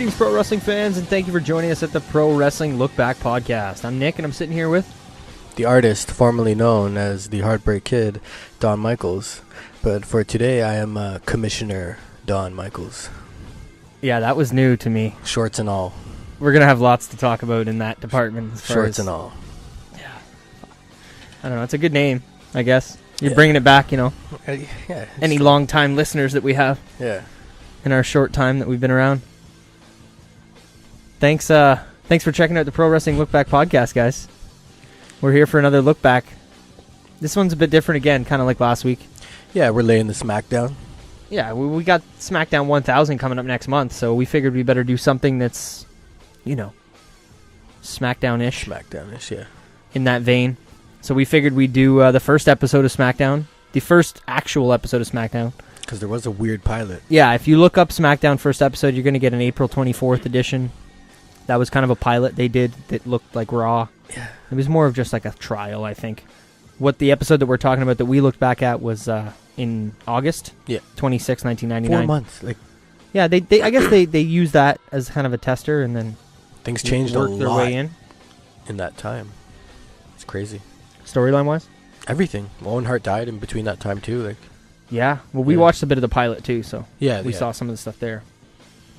Greetings, pro wrestling fans, and thank you for joining us at the Pro Wrestling LookBack Podcast. I'm Nick, and I'm sitting here with the artist formerly known as the Heartbreak Kid, Shawn Michaels. But for today, I am Commissioner Shawn Michaels. Yeah, that was new to me. Shorts and all. We're going to have lots to talk about in that department. Shorts and all. Yeah. I don't know. It's a good name, I guess. You're bringing it back, you know. Yeah. Any long-time listeners that we have. Yeah. In our short time that we've been around. Thanks for checking out the Pro Wrestling LookBack Podcast, guys. We're here for another look back. This one's a bit different again, kind of like last week. Yeah, we're laying the SmackDown. Yeah, we got SmackDown 1000 coming up next month, so we figured we better do something that's, you know, SmackDown-ish. SmackDown-ish, yeah. In that vein. So we figured we'd do the first episode of SmackDown, the first actual episode of SmackDown. Because there was a weird pilot. Yeah, if you look up SmackDown first episode, you're going to get an April 24th edition. That was kind of a pilot they did that looked like Raw. Yeah. It was more of just like a trial, I think. What the episode that we're talking about that we looked back at was in August 26, 1999. 4 months. Yeah, I guess they used that as kind of a tester, and then things changed a lot their way in that time. It's crazy. Storyline-wise? Everything. Owen Hart died in between that time, too. Yeah. Well, we watched a bit of the pilot, too, so we saw some of the stuff there.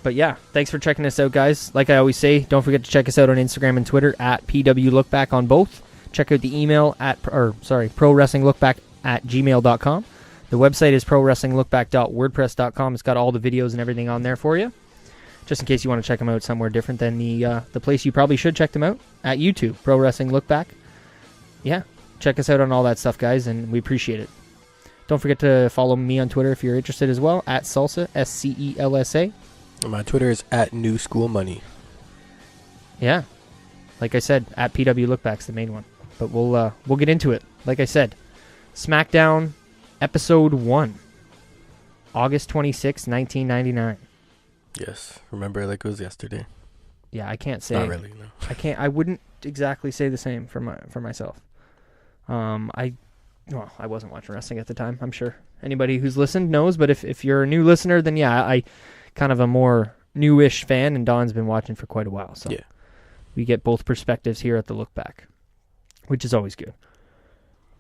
But yeah, thanks for checking us out, guys. Like I always say, don't forget to check us out on Instagram and Twitter at PWLookback on both. Check out the email prowrestlinglookback@gmail.com. The website is prowrestlinglookback.wordpress.com. It's got all the videos and everything on there for you. Just in case you want to check them out somewhere different than the place you probably should check them out, at YouTube, Pro Wrestling Lookback. Yeah, check us out on all that stuff, guys, and we appreciate it. Don't forget to follow me on Twitter if you're interested as well, at Salsa, SCELSA. My Twitter is at New School Money. Yeah. Like I said, at PW Lookback's the main one. But we'll get into it. Like I said, SmackDown Episode 1. August 26, 1999. Yes. Remember like it was yesterday. Yeah, I can't say. Not really, no. I wouldn't exactly say the same for myself. I wasn't watching wrestling at the time, I'm sure. Anybody who's listened knows, but if you're a new listener, then yeah, I kind of a more newish fan, and Don's been watching for quite a while, so yeah. We get both perspectives here at the Look Back, which is always good.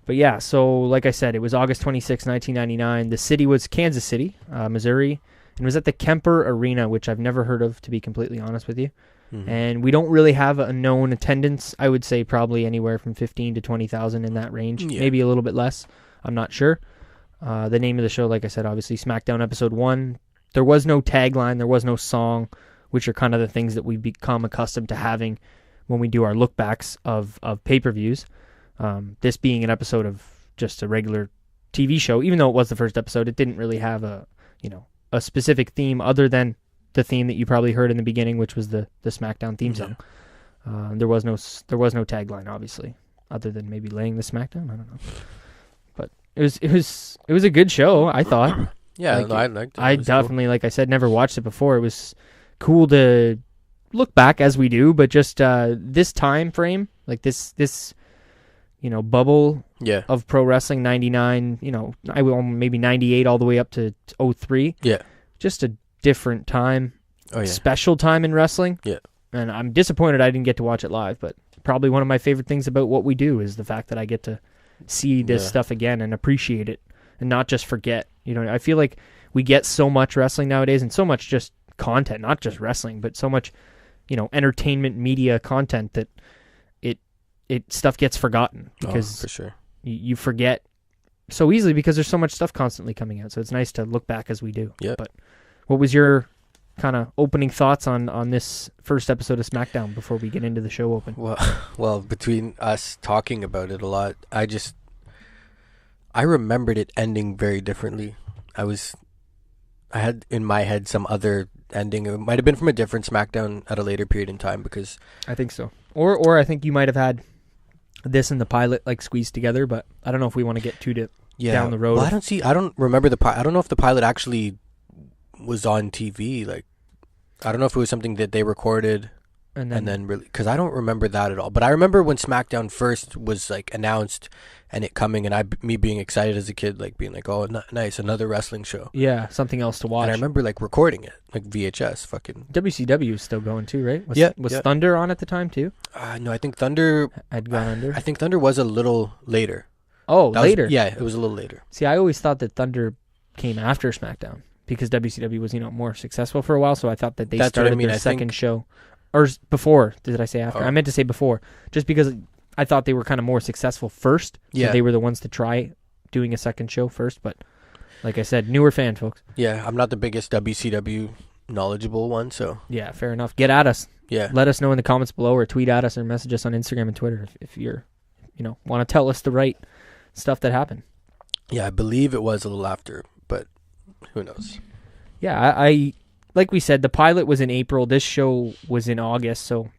But yeah, so like I said, it was August 26, 1999. The city was Kansas City, Missouri, and it was at the Kemper Arena, which I've never heard of, to be completely honest with you. Mm-hmm. And we don't really have a known attendance. I would say probably anywhere from 15 to 20,000 in that range, maybe a little bit less. I'm not sure. The name of the show, like I said, obviously SmackDown Episode 1. There was no tagline, there was no song, which are kind of the things that we've become accustomed to having when we do our lookbacks of pay-per-views. This being an episode of just a regular TV show, even though it was the first episode, it didn't really have a specific theme other than the theme that you probably heard in the beginning, which was the SmackDown theme song. There was no tagline, obviously, other than maybe laying the SmackDown. I don't know, but it was a good show, I thought. Yeah, I liked it. I definitely, cool. Like I said, never watched it before. It was cool to look back as we do, but just this time frame, like this bubble of pro wrestling, 99, I will maybe 98 all the way up to 03. Yeah. Just a different time. Oh, yeah. Special time in wrestling. Yeah. And I'm disappointed I didn't get to watch it live, but probably one of my favorite things about what we do is the fact that I get to see this stuff again and appreciate it and not just forget. I feel like we get so much wrestling nowadays and so much just content, not just wrestling, but so much, entertainment media content that it stuff gets forgotten because for sure. You forget so easily because there's so much stuff constantly coming out. So it's nice to look back as we do. Yeah. But what was your kind of opening thoughts on this first episode of SmackDown before we get into the show open? Well, between us talking about it a lot, I remembered it ending very differently. I had in my head some other ending. It might have been from a different SmackDown at a later period in time because I think so. Or I think you might have had this and the pilot like squeezed together, but I don't know if we want to get down the road. Well, I don't remember I don't know if the pilot actually was on TV. Like, I don't know if it was something that they recorded And then really, because I don't remember that at all. But I remember when SmackDown first was like announced and it coming, and me being excited as a kid, like being like, oh, nice, another wrestling show. Yeah, something else to watch. And I remember like recording it, like VHS, fucking. WCW is still going too, right? Was yeah. Thunder on at the time too? No, I think Thunder had gone under. I think Thunder was a little later. Oh, later. It was a little later. See, I always thought that Thunder came after SmackDown because WCW was, more successful for a while. So I thought that they started their second show. Or before, did I say after? I meant to say before, just because I thought they were kind of more successful first. So they were the ones to try doing a second show first. But like I said, newer fan, folks. Yeah, I'm not the biggest WCW knowledgeable one, so. Yeah, fair enough. Get at us. Yeah. Let us know in the comments below or tweet at us or message us on Instagram and Twitter if you're, want to tell us the right stuff that happened. Yeah, I believe it was a little after, but who knows? Yeah, I like we said, the pilot was in April. This show was in August, so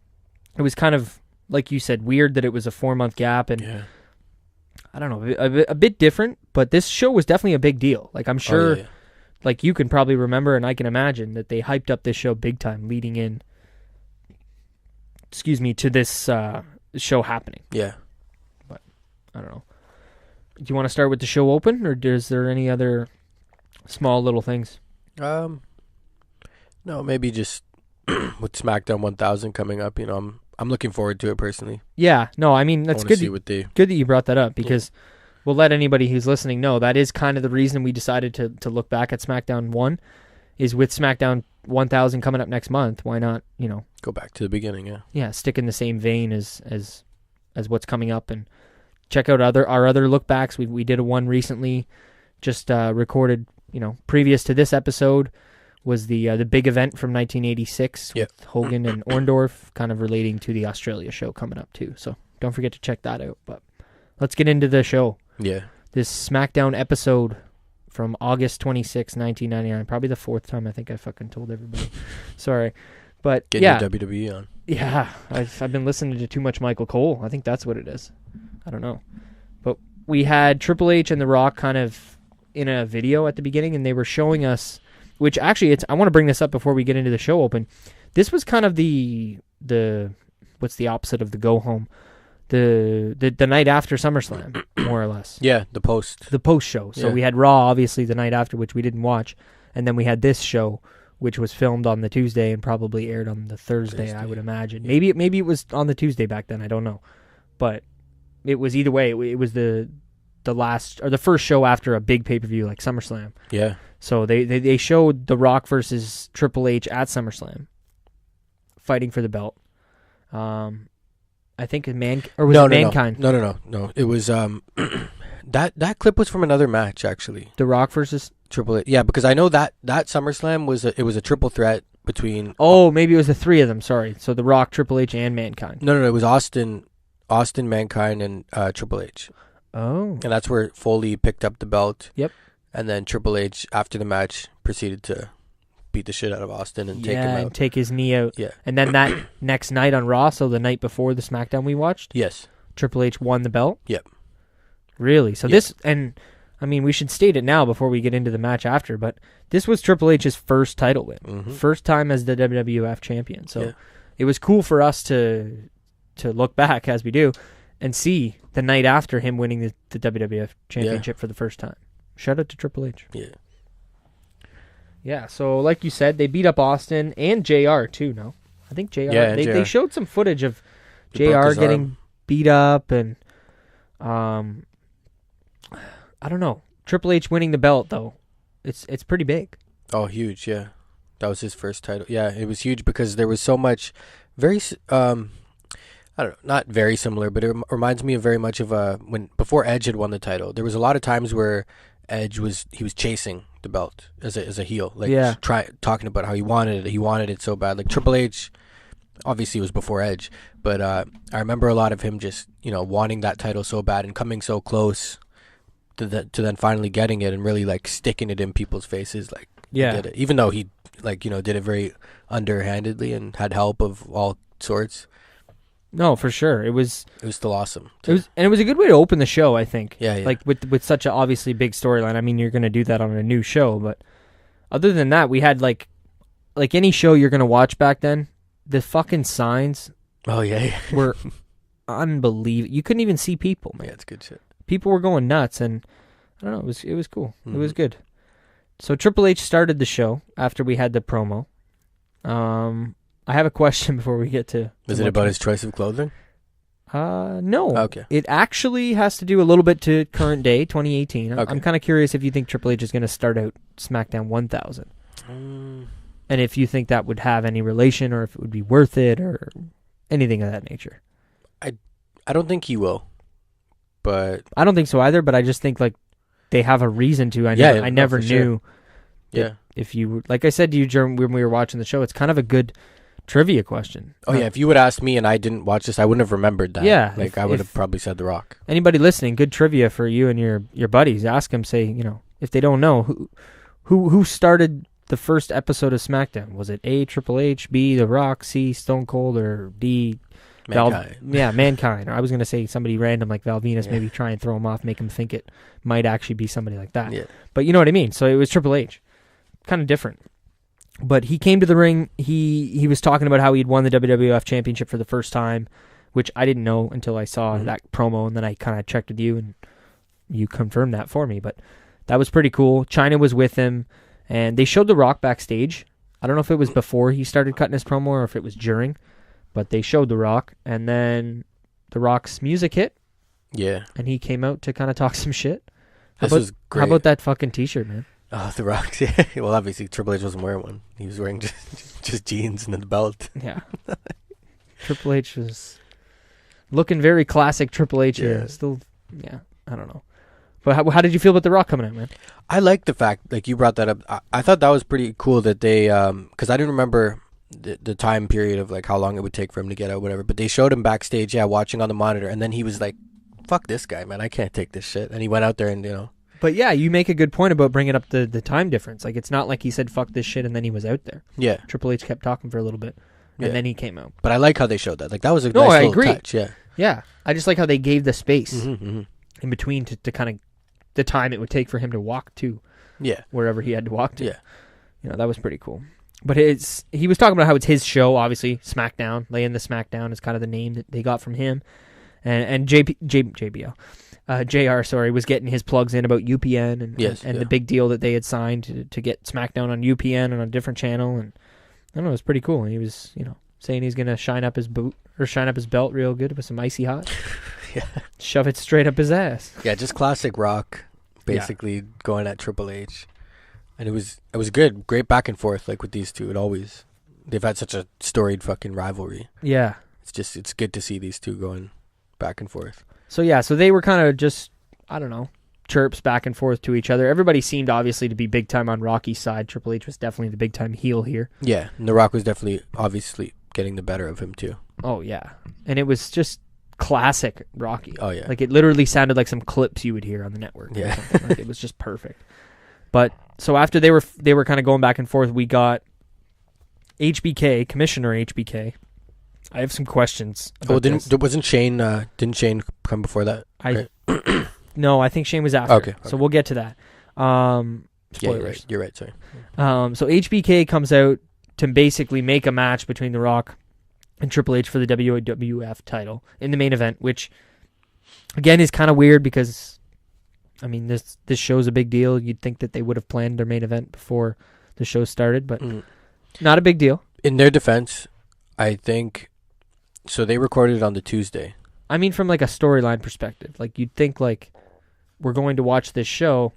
it was kind of, like you said, weird that it was a 4-month gap, and I don't know, a bit different, but this show was definitely a big deal. Like, I'm sure, like you can probably remember, and I can imagine, that they hyped up this show big time leading in, to this show happening. Yeah. But, I don't know. Do you want to start with the show open, or is there any other small little things? No, maybe just with SmackDown 1000 coming up, I'm looking forward to it personally. Yeah, no, I mean, that's good. Good that you brought that up, because we'll let anybody who's listening know that is kind of the reason we decided to look back at SmackDown 1, is with SmackDown 1000 coming up next month. Why not, go back to the beginning? Yeah. Yeah, stick in the same vein as what's coming up, and check out our other look backs. We did a one recently, just recorded. Previous to this episode was the big event from 1986 with Hogan and Orndorff, kind of relating to the Australia show coming up too. So don't forget to check that out. But let's get into the show. Yeah. This SmackDown episode from August 26, 1999. Probably the fourth time I think I fucking told everybody. Sorry. But getting the WWE on. Yeah. I've been listening to too much Michael Cole. I think that's what it is. I don't know. But we had Triple H and The Rock kind of in a video at the beginning, and they were showing us, which actually I want to bring this up before we get into the show open. This was kind of the what's the opposite of the go home? The night after SummerSlam, more or less. Yeah, the post show. So we had Raw, obviously, the night after, which we didn't watch, and then we had this show, which was filmed on the Tuesday and probably aired on the Thursday. I would imagine. Yeah. Maybe it was on the Tuesday back then. I don't know, but it was either way. It was the last or the first show after a big pay-per-view like SummerSlam. Yeah. So they showed The Rock versus Triple H at SummerSlam, fighting for the belt. I think Mankind. No. It was that clip was from another match actually. The Rock versus Triple H. Yeah, because I know that SummerSlam was a triple threat between. Oh, maybe it was the three of them. Sorry. So The Rock, Triple H, and Mankind. No. It was Austin, Mankind, and Triple H. Oh. And that's where Foley picked up the belt. Yep. And then Triple H, after the match, proceeded to beat the shit out of Austin and take him out. And take his knee out. Yeah. And then that next night on Raw, so the night before the SmackDown we watched. Yes. Triple H won the belt. Yep. Really? So this, and I mean, we should state it now before we get into the match after, but this was Triple H's first title win. Mm-hmm. First time as the WWF champion. So it was cool for us to look back, as we do, and see the night after him winning the WWF championship for the first time. Shout out to Triple H. Yeah. Yeah, so like you said, they beat up Austin and JR too, no? I think JR. Yeah, they showed some footage of JR getting beat up, and I don't know. Triple H winning the belt though. It's pretty big. Oh, huge, yeah. That was his first title. Yeah, it was huge because there was so much very I don't know, not very similar, but it reminds me of very much of before Edge had won the title. There was a lot of times where Edge was chasing the belt as a heel, like talking about how he wanted it so bad. Like Triple H, obviously it was before Edge, but I remember a lot of him just wanting that title so bad and coming so close to then finally getting it and really like sticking it in people's faces. Like he did it, even though he did it very underhandedly and had help of all sorts. No, for sure. It was still awesome. It was a good way to open the show, I think. Yeah. Like with such a obviously big storyline. I mean, you're going to do that on a new show, but other than that, we had like any show you're going to watch back then, the fucking signs Oh yeah. were unbelievable. You couldn't even see people, man. Yeah, it's good shit. People were going nuts, and I don't know, it was cool. It was good. So Triple H started the show after we had the promo. I have a question before we get to... Was it about his choice of clothing? No. Okay. It actually has to do a little bit to current day, 2018. Okay. I'm kind of curious if you think Triple H is going to start out SmackDown 1000. And if you think that would have any relation, or if it would be worth it, or anything of that nature. I don't think he will, but... I don't think so either, but I just think like they have a reason to. I never knew. Yeah. If you... Like I said to you when we were watching the show, it's kind of a good trivia question. Oh, yeah. If you would ask me and I didn't watch this, I wouldn't have remembered that. Yeah. Like, I would have probably said The Rock. Anybody listening, good trivia for you and your buddies. Ask them, say, if they don't know, who started the first episode of SmackDown? Was it A, Triple H, B, The Rock, C, Stone Cold, or D... Mankind. Mankind. Or I was going to say somebody random like Val Venus, maybe try and throw him off, make him think it might actually be somebody like that. Yeah. But you know what I mean? So it was Triple H. Kind of different. But he came to the ring. He was talking about how he'd won the WWF Championship for the first time, which I didn't know until I saw that promo, and then I kind of checked with you, and you confirmed that for me. But that was pretty cool. China was with him, and they showed The Rock backstage. I don't know if it was before he started cutting his promo or if it was during. But they showed The Rock, and then The Rock's music hit. Yeah. And he came out to kind of talk some shit. This was great. How about that fucking t-shirt, man? Oh, The Rock. Yeah. Well, obviously, Triple H wasn't wearing one. He was wearing just jeans and the belt. Yeah. Triple H was looking very classic Triple H here. Still, I don't know. But how did you feel about The Rock coming out, man? I like the fact, like you brought that up. I thought that was pretty cool that they, because I didn't remember... The time period of like how long it would take for him to get out, whatever. But they showed him backstage, watching on the monitor, and then he was like, "Fuck this guy, man! I can't take this shit." And he went out there and But yeah, you make a good point about bringing up the time difference. Like it's not like he said "fuck this shit" and then he was out there. Yeah. Triple H kept talking for a little bit, and then he came out. But I like how they showed that. Like that was a nice little touch. Yeah. Yeah, I just like how they gave the space in between to kind of the time it would take for him to walk to. Yeah. Wherever he had to walk to. Yeah. That was pretty cool. But he was talking about how it's his show, obviously, SmackDown. Laying the SmackDown is kind of the name that they got from him. And JR, was getting his plugs in about UPN and the big deal that they had signed to get SmackDown on UPN on a different channel. And I don't know, it was pretty cool. And he was, saying he's going to shine up his belt real good with some icy hot. Yeah. Shove it straight up his ass. Yeah, just classic Rock, basically going at Triple H. And it was good. Great back and forth, like with these two. They've had such a storied fucking rivalry. Yeah. It's good to see these two going back and forth. So they were kind of just, I don't know, chirps back and forth to each other. Everybody seemed obviously to be big time on Rocky's side. Triple H was definitely the big time heel here. Yeah, and The Rock was definitely obviously getting the better of him too. Oh yeah. And it was just classic Rocky. Oh yeah. Like it literally sounded like some clips you would hear on the network. Yeah. Like it was just perfect. But so after they were kind of going back and forth, we got HBK, Commissioner HBK. I have some questions. Wasn't Shane? Didn't Shane come before that? No, I think Shane was after. Okay. So we'll get to that. Spoilers. You're right. Sorry. So HBK comes out to basically make a match between The Rock and Triple H for the WWF title in the main event, which again is kind of weird because. I mean, this show's a big deal. You'd think that they would have planned their main event before the show started, but not a big deal. In their defense, I think, so they recorded it on the Tuesday. I mean, from like a storyline perspective, like you'd think like we're going to watch this show,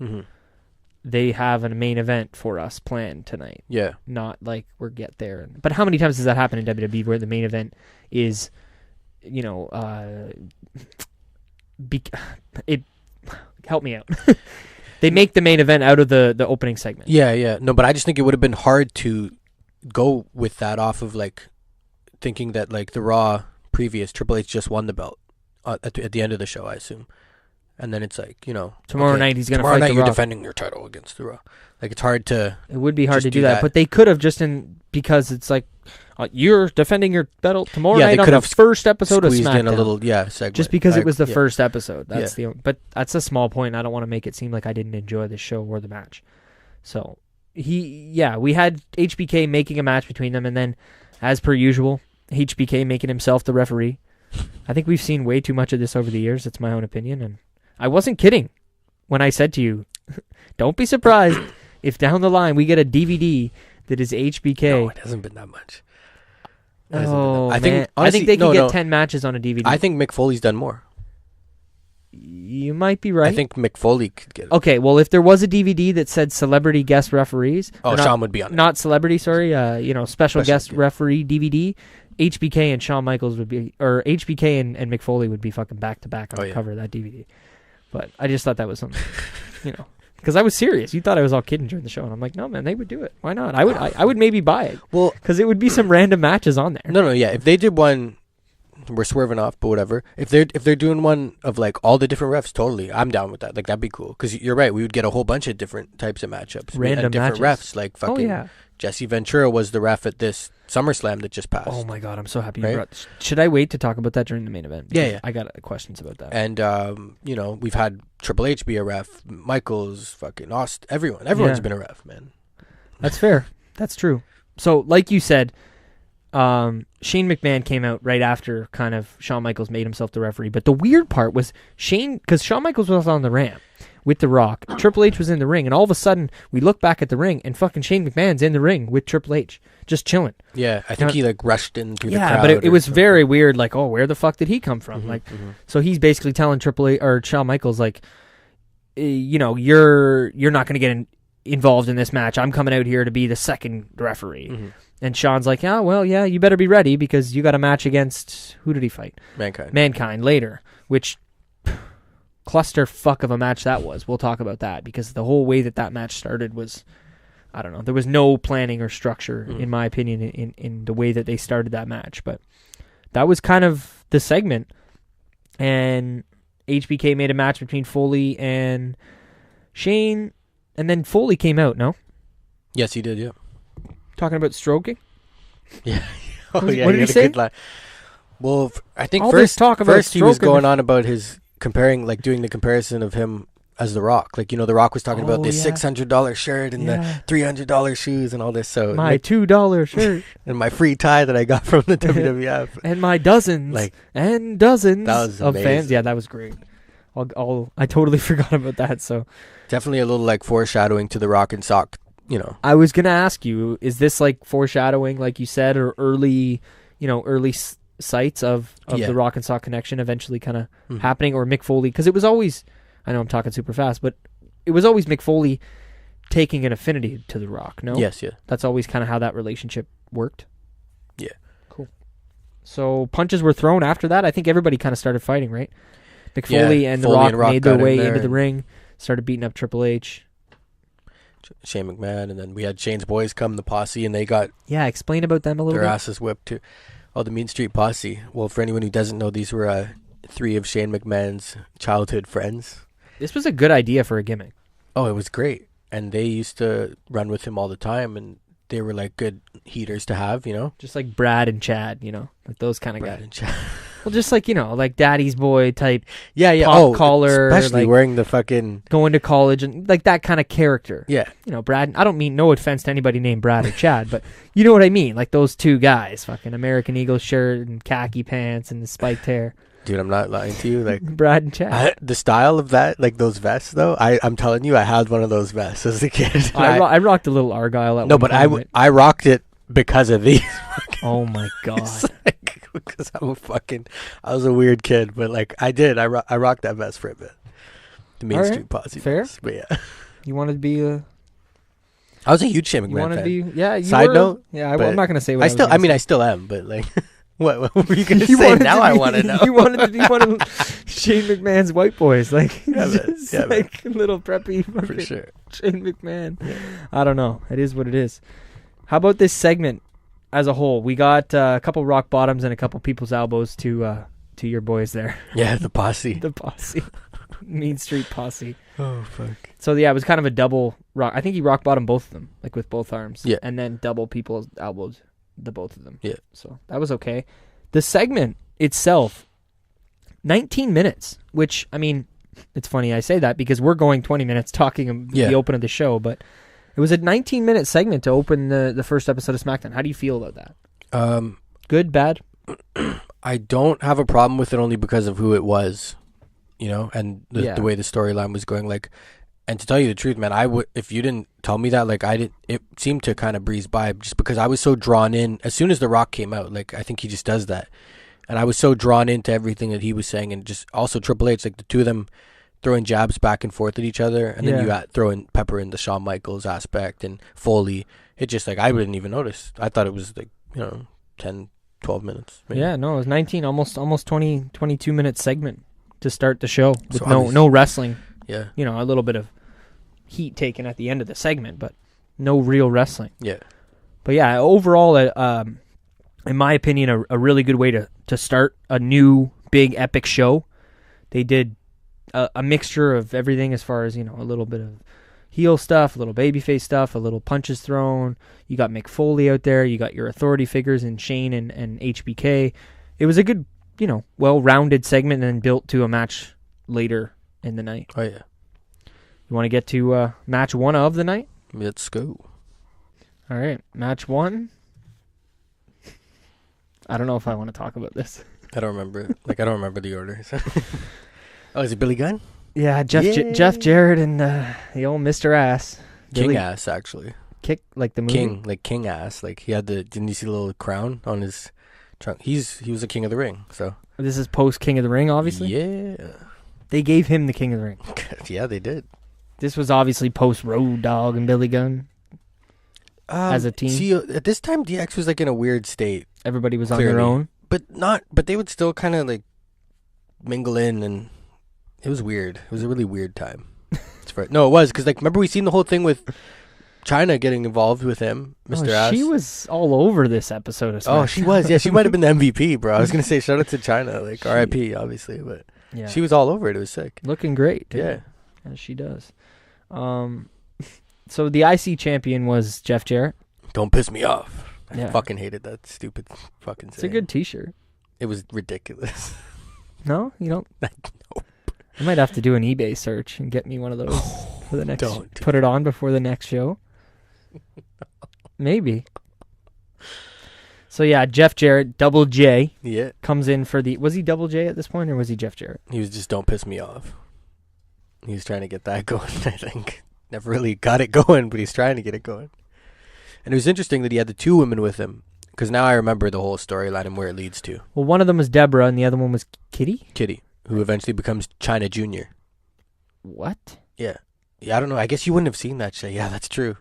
they have a main event for us planned tonight. Yeah. Not like we're get there. But how many times does that happen in WWE where the main event is, help me out. They make the main event out of the opening segment. Yeah. No, but I just think it would have been hard to go with that off of like thinking that like the Raw previous Triple H just won the belt at the end of the show, I assume. And then it's like, tomorrow night he's going to fight The Rock. Tomorrow night you're defending your title against The Raw. Like it's hard to. It would be hard to do that, but they could have because it's like you're defending your battle tomorrow night on the first episode of SmackDown. Squeezed in a little segment. Just because it was the first episode. That's but that's a small point. I don't want to make it seem like I didn't enjoy the show or the match. So we had HBK making a match between them, and then as per usual, HBK making himself the referee. I think we've seen way too much of this over the years. That's my own opinion. And I wasn't kidding when I said to you, don't be surprised if down the line we get a DVD that is HBK. No, it hasn't been that much. I think they can get 10 matches on a DVD. I think Mick Foley's done more. You might be right. I think Mick Foley could get it. Okay, well, if there was a DVD that said celebrity guest referees... Shawn would be on it. Not celebrity, sorry. Special guest referee DVD. HBK and Shawn Michaels would be... Or HBK and Mick Foley would be fucking back-to-back on the cover of that DVD. But I just thought that was something, Because I was serious. You thought I was all kidding during the show. And I'm like, no, man, they would do it. Why not? I would maybe buy it. Well... Because it would be some random matches on there. No, yeah. If they did one... We're swerving off, but whatever. If they're doing one of like all the different refs, totally, I'm down with that. Like that'd be cool because you're right. We would get a whole bunch of different types of matchups, random and different matches. Refs. Like fucking Jesse Ventura was the ref at this SummerSlam that just passed. Oh my god, I'm so happy you brought. Should I wait to talk about that during the main event? Yeah. I got questions about that. And we've had Triple H be a ref, Michaels, fucking Austin, everyone's been a ref, man. That's fair. That's true. So, like you said. Shane McMahon came out right after kind of Shawn Michaels made himself the referee. But the weird part was because Shawn Michaels was on the ramp with The Rock. Triple H was in the ring. And all of a sudden, we look back at the ring and fucking Shane McMahon's in the ring with Triple H, just chilling. Yeah, I think he like rushed in through the crowd. Yeah, but it was very weird. Like, oh, where the fuck did he come from? So he's basically telling Triple H or Shawn Michaels, like, you're not going to get involved in this match. I'm coming out here to be the second referee. Mm-hmm. And Shawn's like, you better be ready because you got a match against, who did he fight? Mankind later, which clusterfuck of a match that was. We'll talk about that because the whole way that match started was, I don't know, there was no planning or structure, in my opinion, in the way that they started that match. But that was kind of the segment. And HBK made a match between Foley and Shane, and then Foley came out, no? Yes, he did, yeah. Talking about stroking? Yeah. What did he say? Well, I think All first he was going on about his doing the comparison of him as The Rock. Like, The Rock was talking about this $600 shirt and the $300 shoes and all this. So my $2 shirt. And my free tie that I got from the WWF. And my dozens of fans. Yeah, that was great. I totally forgot about that. So definitely a little like foreshadowing to the Rock and Sock. I was gonna ask you: is this like foreshadowing, like you said, or early sights of the Rock and Sock connection eventually kind of happening, or Mick Foley? Because it was always, I know I'm talking super fast, but it was always Mick Foley taking an affinity to the Rock. No, yes, yeah, that's always kind of how that relationship worked. Yeah, cool. So punches were thrown after that. I think everybody kind of started fighting, right? Mick Foley and the Rock made their way into the ring, started beating up Triple H. Shane McMahon, and then we had Shane's boys come, the Posse, and they got explain about them a little bit. Their asses whipped too. Oh, the Mean Street Posse. Well, for anyone who doesn't know, these were 3 of Shane McMahon's childhood friends. This was a good idea for a gimmick. Oh, it was great, and they used to run with him all the time, and they were like good heaters to have, just like Brad and Chad, like those kind of guys. And Chad. Well, just like, like daddy's boy type. Yeah. Pop collar. Especially wearing the fucking... Going to college and like that kind of character. Yeah. Brad, I don't mean no offense to anybody named Brad or Chad, but you know what I mean? Like those 2 guys, fucking American Eagle shirt and khaki pants and the spiked hair. Dude, I'm not lying to you. Like Brad and Chad. The style of that, like those vests though, I'm telling you, I had one of those vests as a kid. I rocked a little Argyle at No, one but time, I rocked it because of these. Oh my God. Because I was a weird kid, but like I rocked that vest for a bit. The Main Street Posse. Fair. Vest, but yeah. You wanted to be a... I was a huge Shane McMahon fan. Side note? Yeah, I'm not going to say what I still am, but like... What were you going to say? Now I want to know. You wanted to be one of Shane McMahon's white boys. Like, like little preppy for sure. Shane McMahon. Yeah. I don't know. It is what it is. How about this segment as a whole? We got a couple rock bottoms and a couple people's elbows to your boys there. Yeah, the Posse. The Posse. Mean Street Posse. Oh, fuck. So, yeah, it was kind of a double rock. I think he rock bottomed both of them, like with both arms. Yeah. And then double people's elbows. The both of them. Yeah. So that was okay. The segment itself, 19 minutes, which, I mean, it's funny I say that because we're going 20 minutes talking the open of the show, but it was a 19-minute segment to open the first episode of SmackDown. How do you feel about that? Good, bad? I don't have a problem with it only because of who it was, and the way the storyline was going. Like, and to tell you the truth, man, I would, if you didn't tell me that, like, it seemed to kind of breeze by just because I was so drawn in. As soon as The Rock came out, like, I think he just does that. And I was so drawn into everything that he was saying, and just also Triple H, like the two of them throwing jabs back and forth at each other, and then you throwing pepper in the Shawn Michaels aspect and Foley. It just, like, I wouldn't even notice. I thought it was, like, 10, 12 minutes. Maybe. Yeah, no, it was 19, almost 20, 22-minute segment to start the show with So no wrestling. Yeah. A little bit of heat taken at the end of the segment, but no real wrestling. Yeah. But yeah, overall, in my opinion, a really good way to start a new big epic show. They did a mixture of everything as far as, a little bit of heel stuff, a little babyface stuff, a little punches thrown. You got Mick Foley out there. You got your authority figures in Shane and HBK. It was a good, well-rounded segment and built to a match later in the night. Oh, yeah. You want to get to match one of the night? Let's go. All right, match one. I don't know if I want to talk about this. I don't remember. I don't remember the order. So. Oh, is it Billy Gunn? Yeah, Jeff Jarrett and the old Mr. Ass. King Ass, actually. Kick, like the movie? King Ass. Like, he had didn't you see the little crown on his trunk? He was the King of the Ring, so. This is post King of the Ring, obviously? Yeah. They gave him the King of the Ring. Yeah, they did. This was obviously post Road Dogg and Billy Gunn as a team. See, at this time, DX was, like, in a weird state. Everybody was clearly on their own. But they would still kind of, like, mingle in, and it was weird. It was a really weird time. No, it was, because, like, remember we seen the whole thing with China getting involved with him, Mr. Ass? She was all over this episode of SmackDown. Oh, she was. Yeah, she might have been the MVP, bro. I was going to say, shout out to China. Like, RIP, obviously, but she was all over it. It was sick. Looking great, dude. Yeah. As she does. So the IC champion was Jeff Jarrett. Don't piss me off. Yeah. I fucking hated that stupid fucking It's saying. a good t-shirt. It was ridiculous. No? You don't? Nope. I might have to do an eBay search and get me one of those for the next. Put it on before the next show. Maybe. So yeah, Jeff Jarrett, Double J, comes in for the. Was he Double J at this point, or was he Jeff Jarrett? He was just don't piss me off. He was trying to get that going. I think never really got it going, but he's trying to get it going. And it was interesting that he had the two women with him, because now I remember the whole storyline and where it leads to. Well, one of them was Deborah, and the other one was Kitty. Kitty, who eventually becomes China Jr. What? Yeah. I don't know. I guess you wouldn't have seen that shit. Yeah, that's true.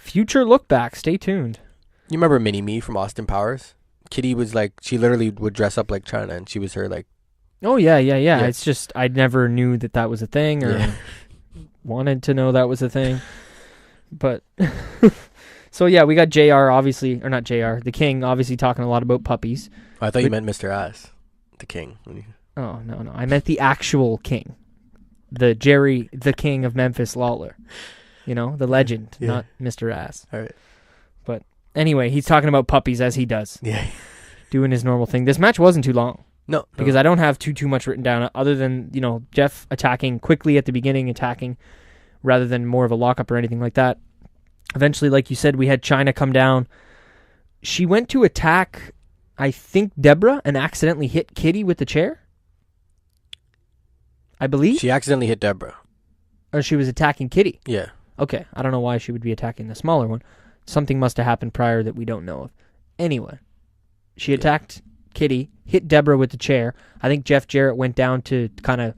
Future look back. Stay tuned. You remember Mini-Me from Austin Powers? Kitty was like, she literally would dress up like China, and she was her, like... Oh, yeah. It's just, I never knew that was a thing, or wanted to know that was a thing. But... So, yeah, we got JR, obviously, or not JR, the King, obviously talking a lot about puppies. Oh, I thought you meant Mr. Ass, the King. Oh, no. I meant the actual King. The Jerry, the King of Memphis Lawler. The legend, not Mr. Ass. All right. But anyway, he's talking about puppies as he does. Yeah. Doing his normal thing. This match wasn't too long. No. Because I don't have too much written down other than, Jeff attacking quickly at the beginning, rather than more of a lockup or anything like that. Eventually, like you said, we had China come down. She went to attack, I think, Deborah and accidentally hit Kitty with the chair. I believe. She accidentally hit Deborah. Or she was attacking Kitty. Yeah. Okay, I don't know why she would be attacking the smaller one. Something must have happened prior that we don't know of. Anyway, she attacked Kitty, hit Deborah with the chair. I think Jeff Jarrett went down to kind of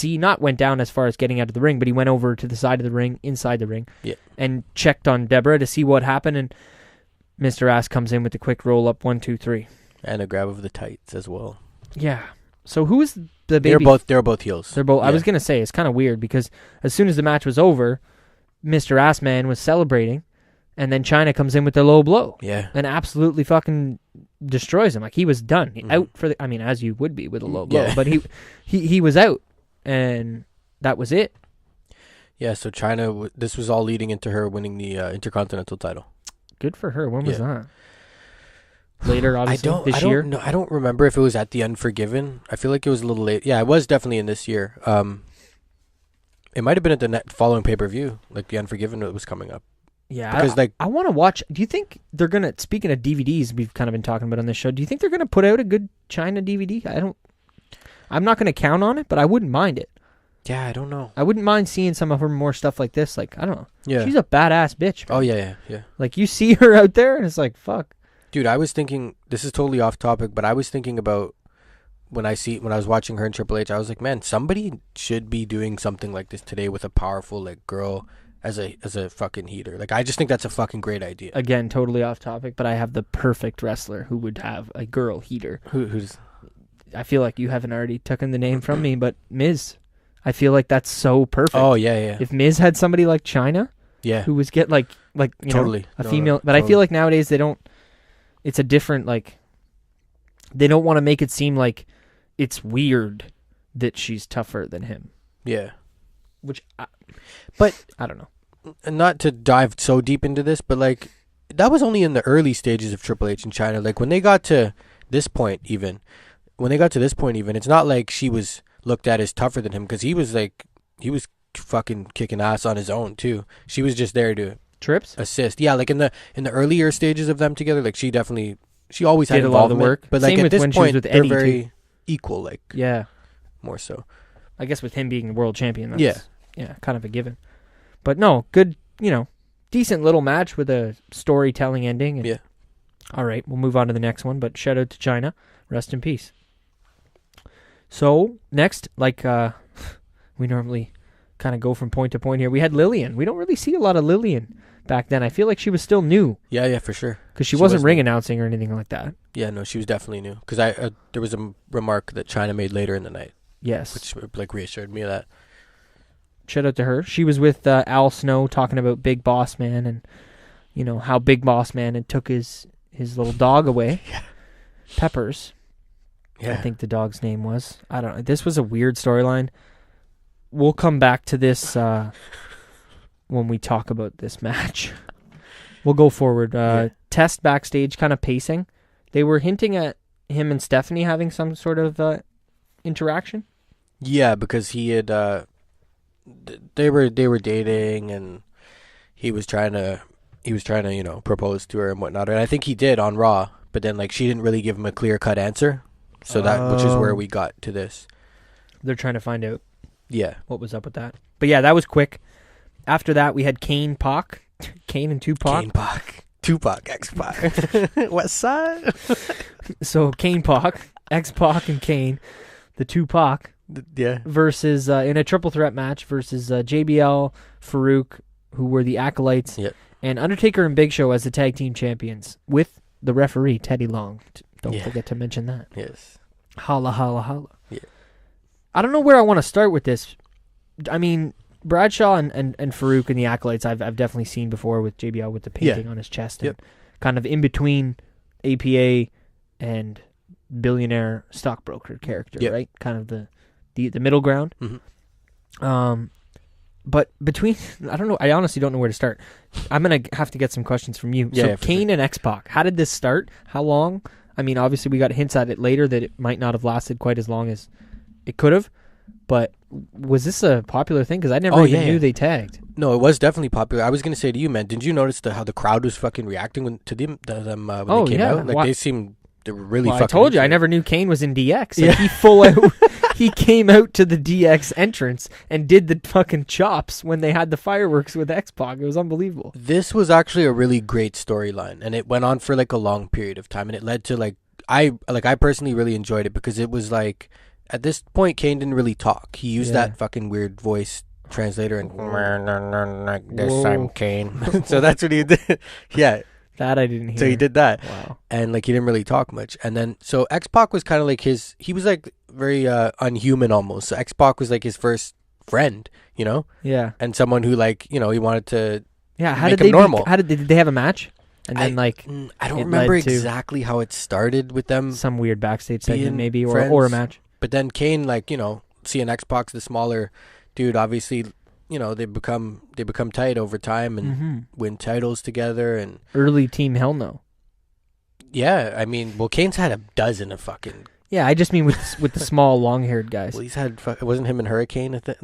not went down as far as getting out of the ring, but he went over to the side of the ring, inside the ring, and checked on Deborah to see what happened, and Mr. Ass comes in with the quick roll-up, 1, 2, 3. And a grab of the tights as well. Yeah. So who is the baby? They're both heels. They're both. Yeah. I was going to say, it's kind of weird, because as soon as the match was over, Mr. Ass Man was celebrating, and then China comes in with the low blow. Yeah. And absolutely fucking destroys him. Like, he was done. Out for the... I mean, as you would be with a low blow. But he was out. And that was it. Yeah, so China, this was all leading into her winning the Intercontinental title. Good for her. When was that? Later, obviously, this year? No, I don't remember if it was at the Unforgiven. I feel like it was a little late. Yeah, it was definitely in this year. It might have been at the following pay-per-view, like the Unforgiven that was coming up. Yeah, because I want to watch. Do you think they're gonna? Speaking of DVDs, we've kind of been talking about on this show. Do you think they're gonna put out a good China DVD? I'm not gonna count on it, but I wouldn't mind it. Yeah, I don't know. I wouldn't mind seeing some of her more stuff like this. Like, I don't know. Yeah, she's a badass bitch, man. Oh yeah. Like, you see her out there, and it's like, fuck. Dude, I was thinking. This is totally off topic, but I was thinking about when I was watching her in Triple H. I was like, man, somebody should be doing something like this today with a powerful like girl as a fucking heater. Like, I just think that's a fucking great idea. Again, totally off topic, but I have the perfect wrestler who would have a girl heater. Who's? I feel like you haven't already taken the name from me, but Miz. I feel like that's so perfect. Oh yeah. If Miz had somebody like China, Yeah. who was get like you Totally. know, a female, but totally. I feel like nowadays they don't. It's a different like. They don't want to make it seem like it's weird that she's tougher than him. Yeah. But I don't know. And not to dive so deep into this, but like that was only in the early stages of Triple H in China. Like when they got to this point, it's not like she was looked at as tougher than him, because he was fucking kicking ass on his own too. She was just there to trips assist. Yeah, like in the earlier stages of them together, like she always had did a lot of the involvement, work. but like Same at with this when she was point with they're Eddie, very too. equal. Like Yeah, more so. I guess with him being world champion, that's, Yeah. yeah, kind of a given. But no, good, decent little match with a storytelling ending. And, Yeah. All right, we'll move on to the next one. But shout out to China, rest in peace. So next, like we normally kind of go from point to point here. We had Lillian. We don't really see a lot of Lillian back then. I feel like she was still new. Yeah, for sure. Because she wasn't ring announcing or anything like that. Yeah, no, she was definitely new. Because there was a remark that China made later in the night. Yes. Which like reassured me of that. Shout out to her. She was with Al Snow talking about Big Boss Man and, how Big Boss Man had took his little dog away. Yeah. Peppers. Yeah. I think the dog's name was. I don't know. This was a weird storyline. We'll come back to this when we talk about this match. We'll go forward. Test backstage kind of pacing. They were hinting at him and Stephanie having some sort of interaction. Yeah, because he had they were dating, and he was trying to propose to her and whatnot, and I think he did on Raw, but then like she didn't really give him a clear-cut answer, so which is where we got to this. They're trying to find out what was up with that. But yeah, that was quick. After that, we had Kane and Tupac. Tupac, X-Pac. West Side. So Kane, Pac, X-Pac, and Kane, the Tupac. Yeah. Versus in a triple threat match versus JBL, Faarooq, who were the Acolytes, and Undertaker and Big Show as the tag team champions with the referee Teddy Long. Don't forget to mention that. Yes. Holla, holla, holla. Yeah. I don't know where I want to start with this. I mean, Bradshaw and Faarooq and the Acolytes I've definitely seen before with JBL with the painting on his chest and kind of in between APA and billionaire stockbroker character, right? Kind of the middle ground. Mm-hmm. But between, I don't know, I honestly don't know where to start. I'm going to have to get some questions from you. So Kane and X-Pac, how did this start? How long? I mean, obviously we got hints at it later that it might not have lasted quite as long as it could have, but was this a popular thing? Because I never even knew they tagged. No, it was definitely popular. I was going to say to you, man, didn't you notice how the crowd was fucking reacting when they came out? Like they seemed... They were really fucking. I told you, I never knew Kane was in DX. Like he came out to the DX entrance and did the fucking chops when they had the fireworks with X-Pac. It was unbelievable. This was actually a really great storyline, and it went on for like a long period of time, and it led to I personally really enjoyed it because it was like at this point Kane didn't really talk. He used that fucking weird voice translator and this I'm Kane. So that's what he did. Yeah. That I didn't hear. So he did that. Wow. And like he didn't really talk much. And then so X-Pac was kind of like he was like very unhuman almost. So X-Pac was like his first friend, Yeah. And someone who he wanted to how make did him normal. Did they have a match? And then I don't remember exactly how it started with them. Some weird backstage segment maybe or a match. But then Kane seeing X-Pac, the smaller dude, obviously they become tight over time and win titles together and early Team Hell No. Yeah, I mean, Kane's had a dozen of fucking. Yeah, I just mean with the small long-haired guys. Well, he's had it wasn't him and Hurricane. I feel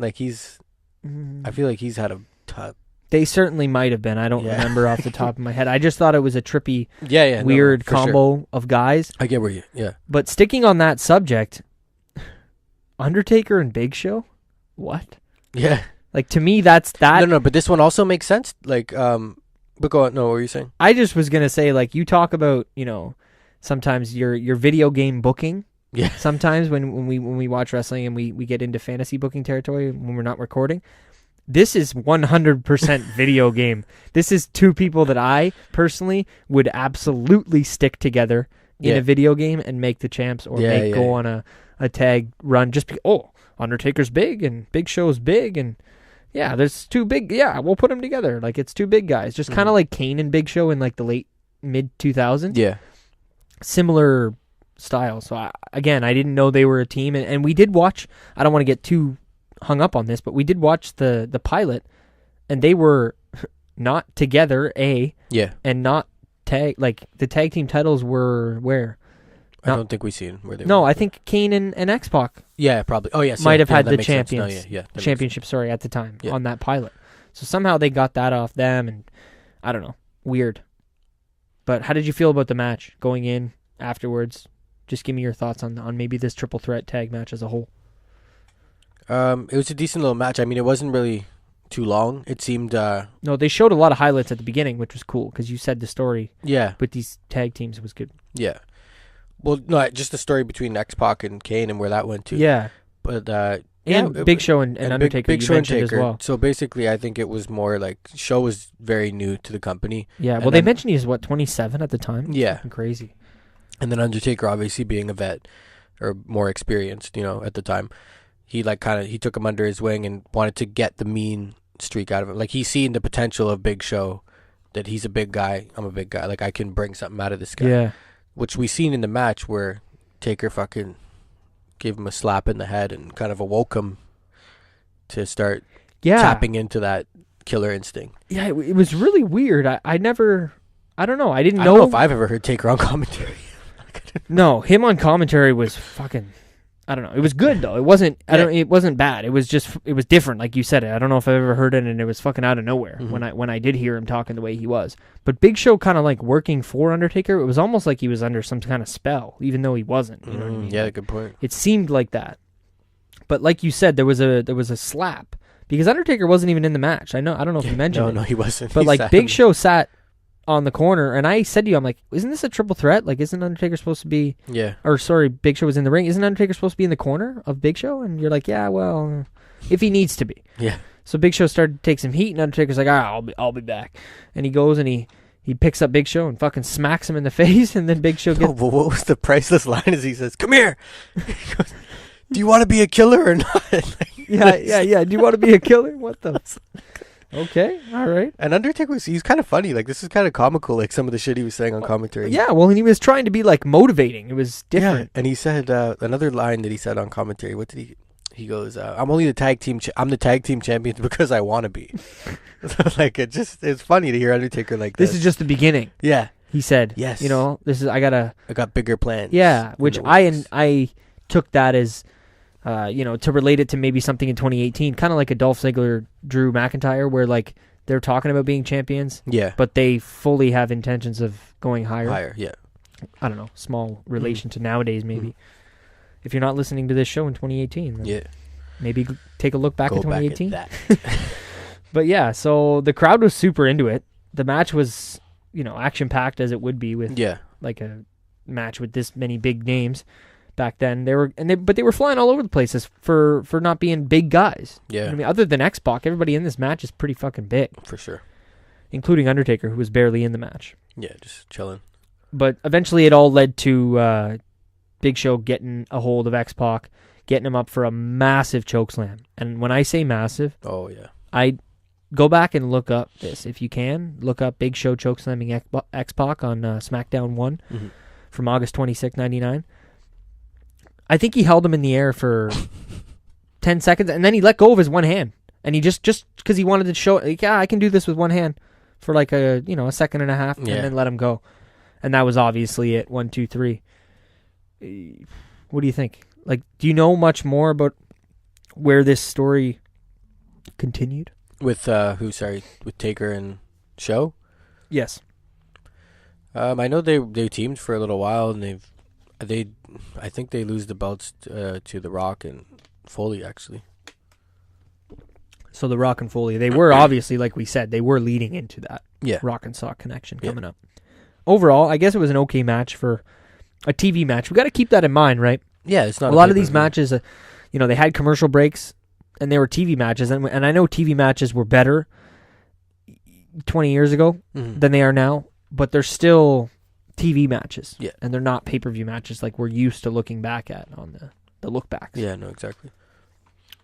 like he's had a They certainly might have been. I don't remember off the top of my head. I just thought it was a trippy, weird combo of guys. I get where you, But sticking on that subject, Undertaker and Big Show? What? Yeah. Like, to me, that's that. No, but this one also makes sense. Like, but go on. No, what were you saying? I just was going to say, like, you talk about, sometimes your video game booking. Yeah. Sometimes when we watch wrestling and we get into fantasy booking territory when we're not recording. This is 100% video game. This is two people that I personally would absolutely stick together in a video game and make the champs or go on a tag run. Just Undertaker's big and Big Show's big and there's two big. Yeah, we'll put them together. Like it's two big guys, just kind of like Kane and Big Show in like the late mid 2000s. Yeah, similar style. So I didn't know they were a team, and we did watch. I don't want to get too hung up on this, but we did watch the pilot, and they were not together, and not tag, like the tag team titles were where? I don't think we've seen where they were. No, I think Kane and X-Pac probably. Oh, yes. might have had the champions. Championship, at the time on that pilot. So somehow they got that off them, and I don't know. Weird. But how did you feel about the match going in afterwards? Just give me your thoughts on maybe this triple threat tag match as a whole. It was a decent little match. I mean, it wasn't really too long. It seemed... No, they showed a lot of highlights at the beginning, which was cool, because you said the story with these tag teams was good. Yeah. Well, no, just the story between X-Pac and Kane and where that went to. Yeah. But... Big Show and Undertaker, Big you Show mentioned Undertaker. as well. So basically, I think it was more like... Show was very new to the company. Yeah, well, they mentioned he was, 27 at the time? Yeah. Crazy. And then Undertaker, obviously being a vet or more experienced, at the time, he he took him under his wing and wanted to get the mean streak out of him. Like he's seen the potential of Big Show, that he's a big guy. I'm a big guy. Like I can bring something out of this guy. Yeah. Which we seen in the match where Taker fucking gave him a slap in the head and kind of awoke him to start tapping into that killer instinct. Yeah, it was really weird. I don't know. I didn't know. I don't know if I've ever heard Taker on commentary. No, him on commentary was fucking... I don't know. It was good though. It wasn't. It wasn't bad. It was just. It was different, like you said. I don't know if I've ever heard it, and it was fucking out of nowhere when I did hear him talking the way he was. But Big Show kind of like working for Undertaker. It was almost like he was under some kind of spell, even though he wasn't. You know what I mean? Yeah, good point. It seemed like that. But like you said, there was a slap because Undertaker wasn't even in the match. I don't know if you mentioned it. No, he wasn't. But like Big Show sat on the corner, and I said to you, I'm like, isn't this a triple threat? Like, isn't Undertaker supposed to be... Yeah. Or, sorry, Big Show was in the ring. Isn't Undertaker supposed to be in the corner of Big Show? And you're like, yeah, well, if he needs to be. Yeah. So Big Show started to take some heat, and Undertaker's like, I'll be back. And he goes, and he picks up Big Show and fucking smacks him in the face, and then Big Show gets... Well, what was the priceless line as he says, come here! He goes, do you want to be a killer or not? Yeah. Do you want to be a killer? What the... Okay, all right. And Undertaker he's kind of funny. Like, this is kind of comical, like some of the shit he was saying on commentary. Yeah, well, and he was trying to be, like, motivating. It was different. Yeah, and he said, another line that he said on commentary, what did he goes, I'm only the tag team, I'm the tag team champion because I want to be. So, like, it's funny to hear Undertaker like this. This is just the beginning. Yeah. He said, yes. I got bigger plans. Yeah, which I took that as... to relate it to maybe something in 2018, kind of like a Dolph Ziggler, Drew McIntyre, where like they're talking about being champions, but they fully have intentions of going higher. Higher, yeah. I don't know, small relation to nowadays maybe. If you're not listening to this show in 2018, then maybe take a look back at 2018. Back at that. But yeah, so the crowd was super into it. The match was, action packed as it would be with like a match with this many big names. Back then, they were flying all over the places for not being big guys. Yeah, I mean, other than X-Pac, everybody in this match is pretty fucking big, for sure, including Undertaker, who was barely in the match. Yeah, just chilling. But eventually, it all led to Big Show getting a hold of X-Pac, getting him up for a massive chokeslam. And when I say massive, oh yeah, I go back and look up this if you can. Look up Big Show chokeslamming X-Pac on SmackDown 1 from August 26, 1999. I think he held him in the air for 10 seconds, and then he let go of his one hand. And he just because he wanted to show, like, I can do this with one hand for like a second and a half, and then let him go. And that was obviously it. 1, 2, 3. What do you think? Like, do you know much more about where this story continued? With who? Sorry, with Taker and Show. Yes. I know they teamed for a little while, and I think they lose the belts to The Rock and Foley actually. So The Rock and Foley, they were obviously, like we said, they were leading into that Rock and Sock connection coming up. Overall, I guess it was an okay match for a TV match. We got to keep that in mind, right? Yeah, it's not a lot of these matches. They had commercial breaks, and they were TV matches, and I know TV matches were better 20 years ago than they are now, but they're still TV matches, and they're not pay-per-view matches like we're used to looking back at on the look-backs. Yeah, no, exactly.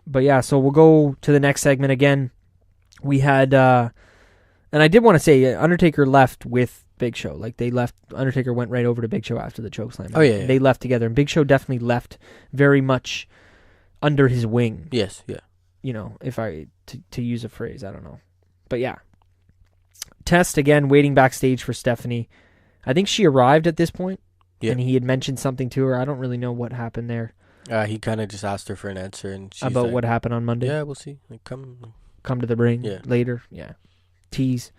But yeah, so we'll go to the next segment again. We had, and I did want to say, Undertaker left with Big Show. Like, they left, Undertaker went right over to Big Show after the chokeslam. Oh, yeah. They left together, and Big Show definitely left very much under his wing. Yes, yeah. If to use a phrase, I don't know. But yeah. Test, again, waiting backstage for Stephanie. I think she arrived at this point, and he had mentioned something to her. I don't really know what happened there. He kind of just asked her for an answer, and she's about like, what happened on Monday. Yeah, we'll see. Like, come to the ring later. Yeah, tease.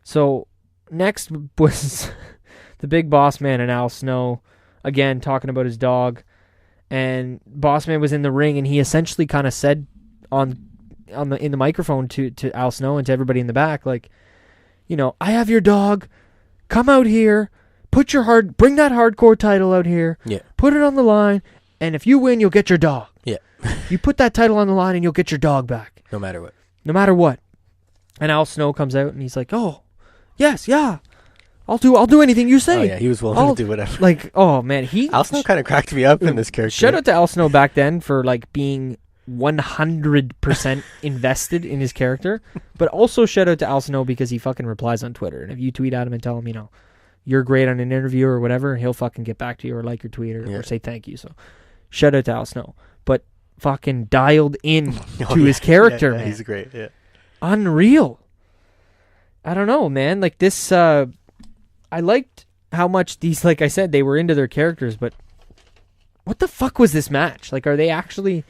So next was the Big Boss Man and Al Snow, again talking about his dog, and Boss Man was in the ring, and he essentially kind of said in the microphone to Al Snow and to everybody in the back, like, I have your dog. Come out here. Bring that hardcore title out here. Yeah. Put it on the line. And if you win, you'll get your dog. Yeah. You put that title on the line and you'll get your dog back. No matter what. No matter what. And Al Snow comes out and he's like, oh, yes, yeah. I'll do anything you say. Oh, yeah, he was willing to do whatever. Like, oh, man. Al Snow kind of cracked me up in this character. Shout out to Al Snow back then for, like, being 100% invested in his character. But also shout out to Al Snow because he fucking replies on Twitter. And if you tweet at him and tell him, you're great on an interview or whatever, he'll fucking get back to you or like your tweet or say thank you. So shout out to Al Snow. But fucking dialed in to his character, man. He's great, Unreal. I don't know, man. Like this, I liked how much these, like I said, they were into their characters, but what the fuck was this match? Like, are they actually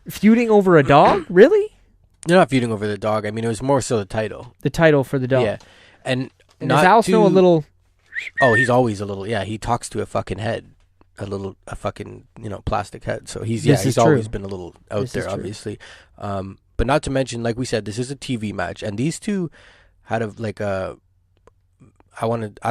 feuding over a dog? Really? They're not feuding over the dog. I mean, it was more so the title. The title for the dog. Yeah. And is Al Snow a little... Oh, he's always a little... Yeah, he talks to a fucking head. A fucking, plastic head. So he's always been a little out there, obviously. But not to mention, like we said, this is a TV match. And these two had I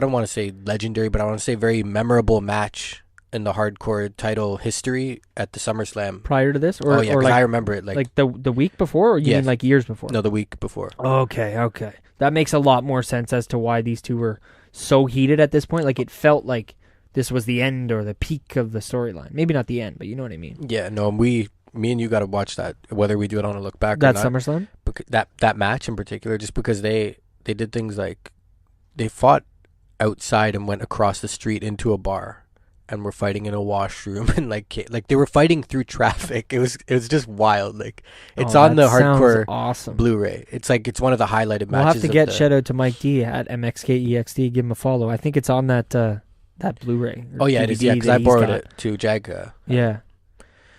don't want to say legendary, but I want to say very memorable match in the hardcore title history at the SummerSlam. Prior to this? Or, because I remember it. Like the week before, or you mean like years before? No, the week before. Okay. That makes a lot more sense as to why these two were so heated at this point. Like, it felt like this was the end or the peak of the storyline. Maybe not the end, but you know what I mean. Yeah, no, me and you got to watch that, whether we do it on a look back or not. That SummerSlam? That match in particular, just because they did things like they fought outside and went across the street into a bar and were fighting in a washroom and like they were fighting through traffic. It was just wild. Like, it's on the hardcore awesome Blu-ray. It's one of the highlighted matches. We'll have to get shout out to Mike D at MXKEXD. Give him a follow. I think it's on that Blu-ray. Oh yeah, DVD, it is. Yeah, because I borrowed it to Jag. Yeah.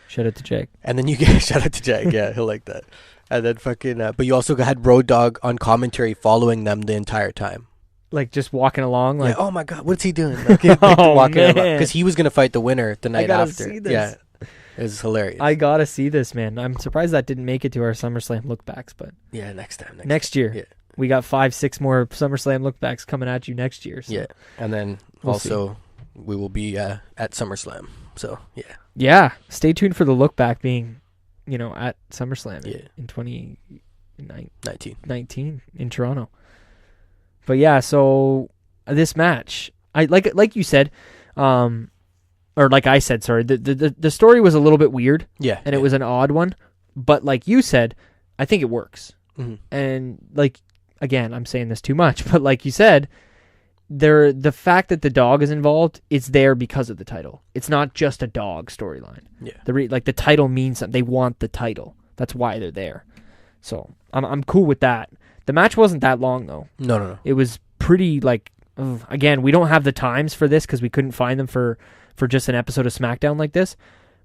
Shout out to Jag. And then you get shout out to Jag. Yeah, he'll like that. And then fucking. But you also had Road Dogg on commentary following them the entire time. Like, just walking along, like, oh my god, what's he doing? Like, walking because he was gonna fight the winner the night after. See this. Yeah, it was hilarious. I gotta see this, man. I'm surprised that didn't make it to our SummerSlam lookbacks, but yeah, next time. Next year, we got 5-6 more SummerSlam lookbacks coming at you next year. So. Yeah, and then we will be at SummerSlam. So yeah. Stay tuned for the lookback being, at SummerSlam in 2019 in Toronto. But yeah, so this match, I like you said, or like I said, sorry, the story was a little bit weird. Yeah. And it was an odd one. But like you said, I think it works. Mm-hmm. And like, again, I'm saying this too much, but like you said, the fact that the dog is involved, it's there because of the title. It's not just a dog storyline. Yeah. The title means something. They want the title. That's why they're there. So I'm cool with that. The match wasn't that long, though. No. It was pretty, again, we don't have the times for this because we couldn't find them for just an episode of SmackDown like this.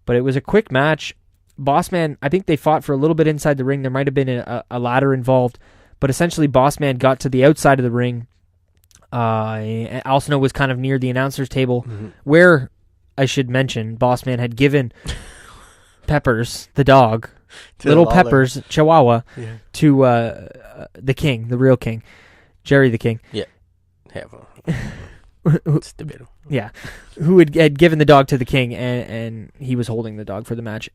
But it was a quick match. Bossman, I think they fought for a little bit inside the ring. There might have been a ladder involved, but essentially Bossman got to the outside of the ring. Al Snow was kind of near the announcer's table, where, I should mention, Bossman had given Peppers, the dog, little Peppers, Chihuahua, to the king, the real king, Jerry the King. Yeah. It's debatable. Yeah. Who had given the dog to the king, and he was holding the dog for the match.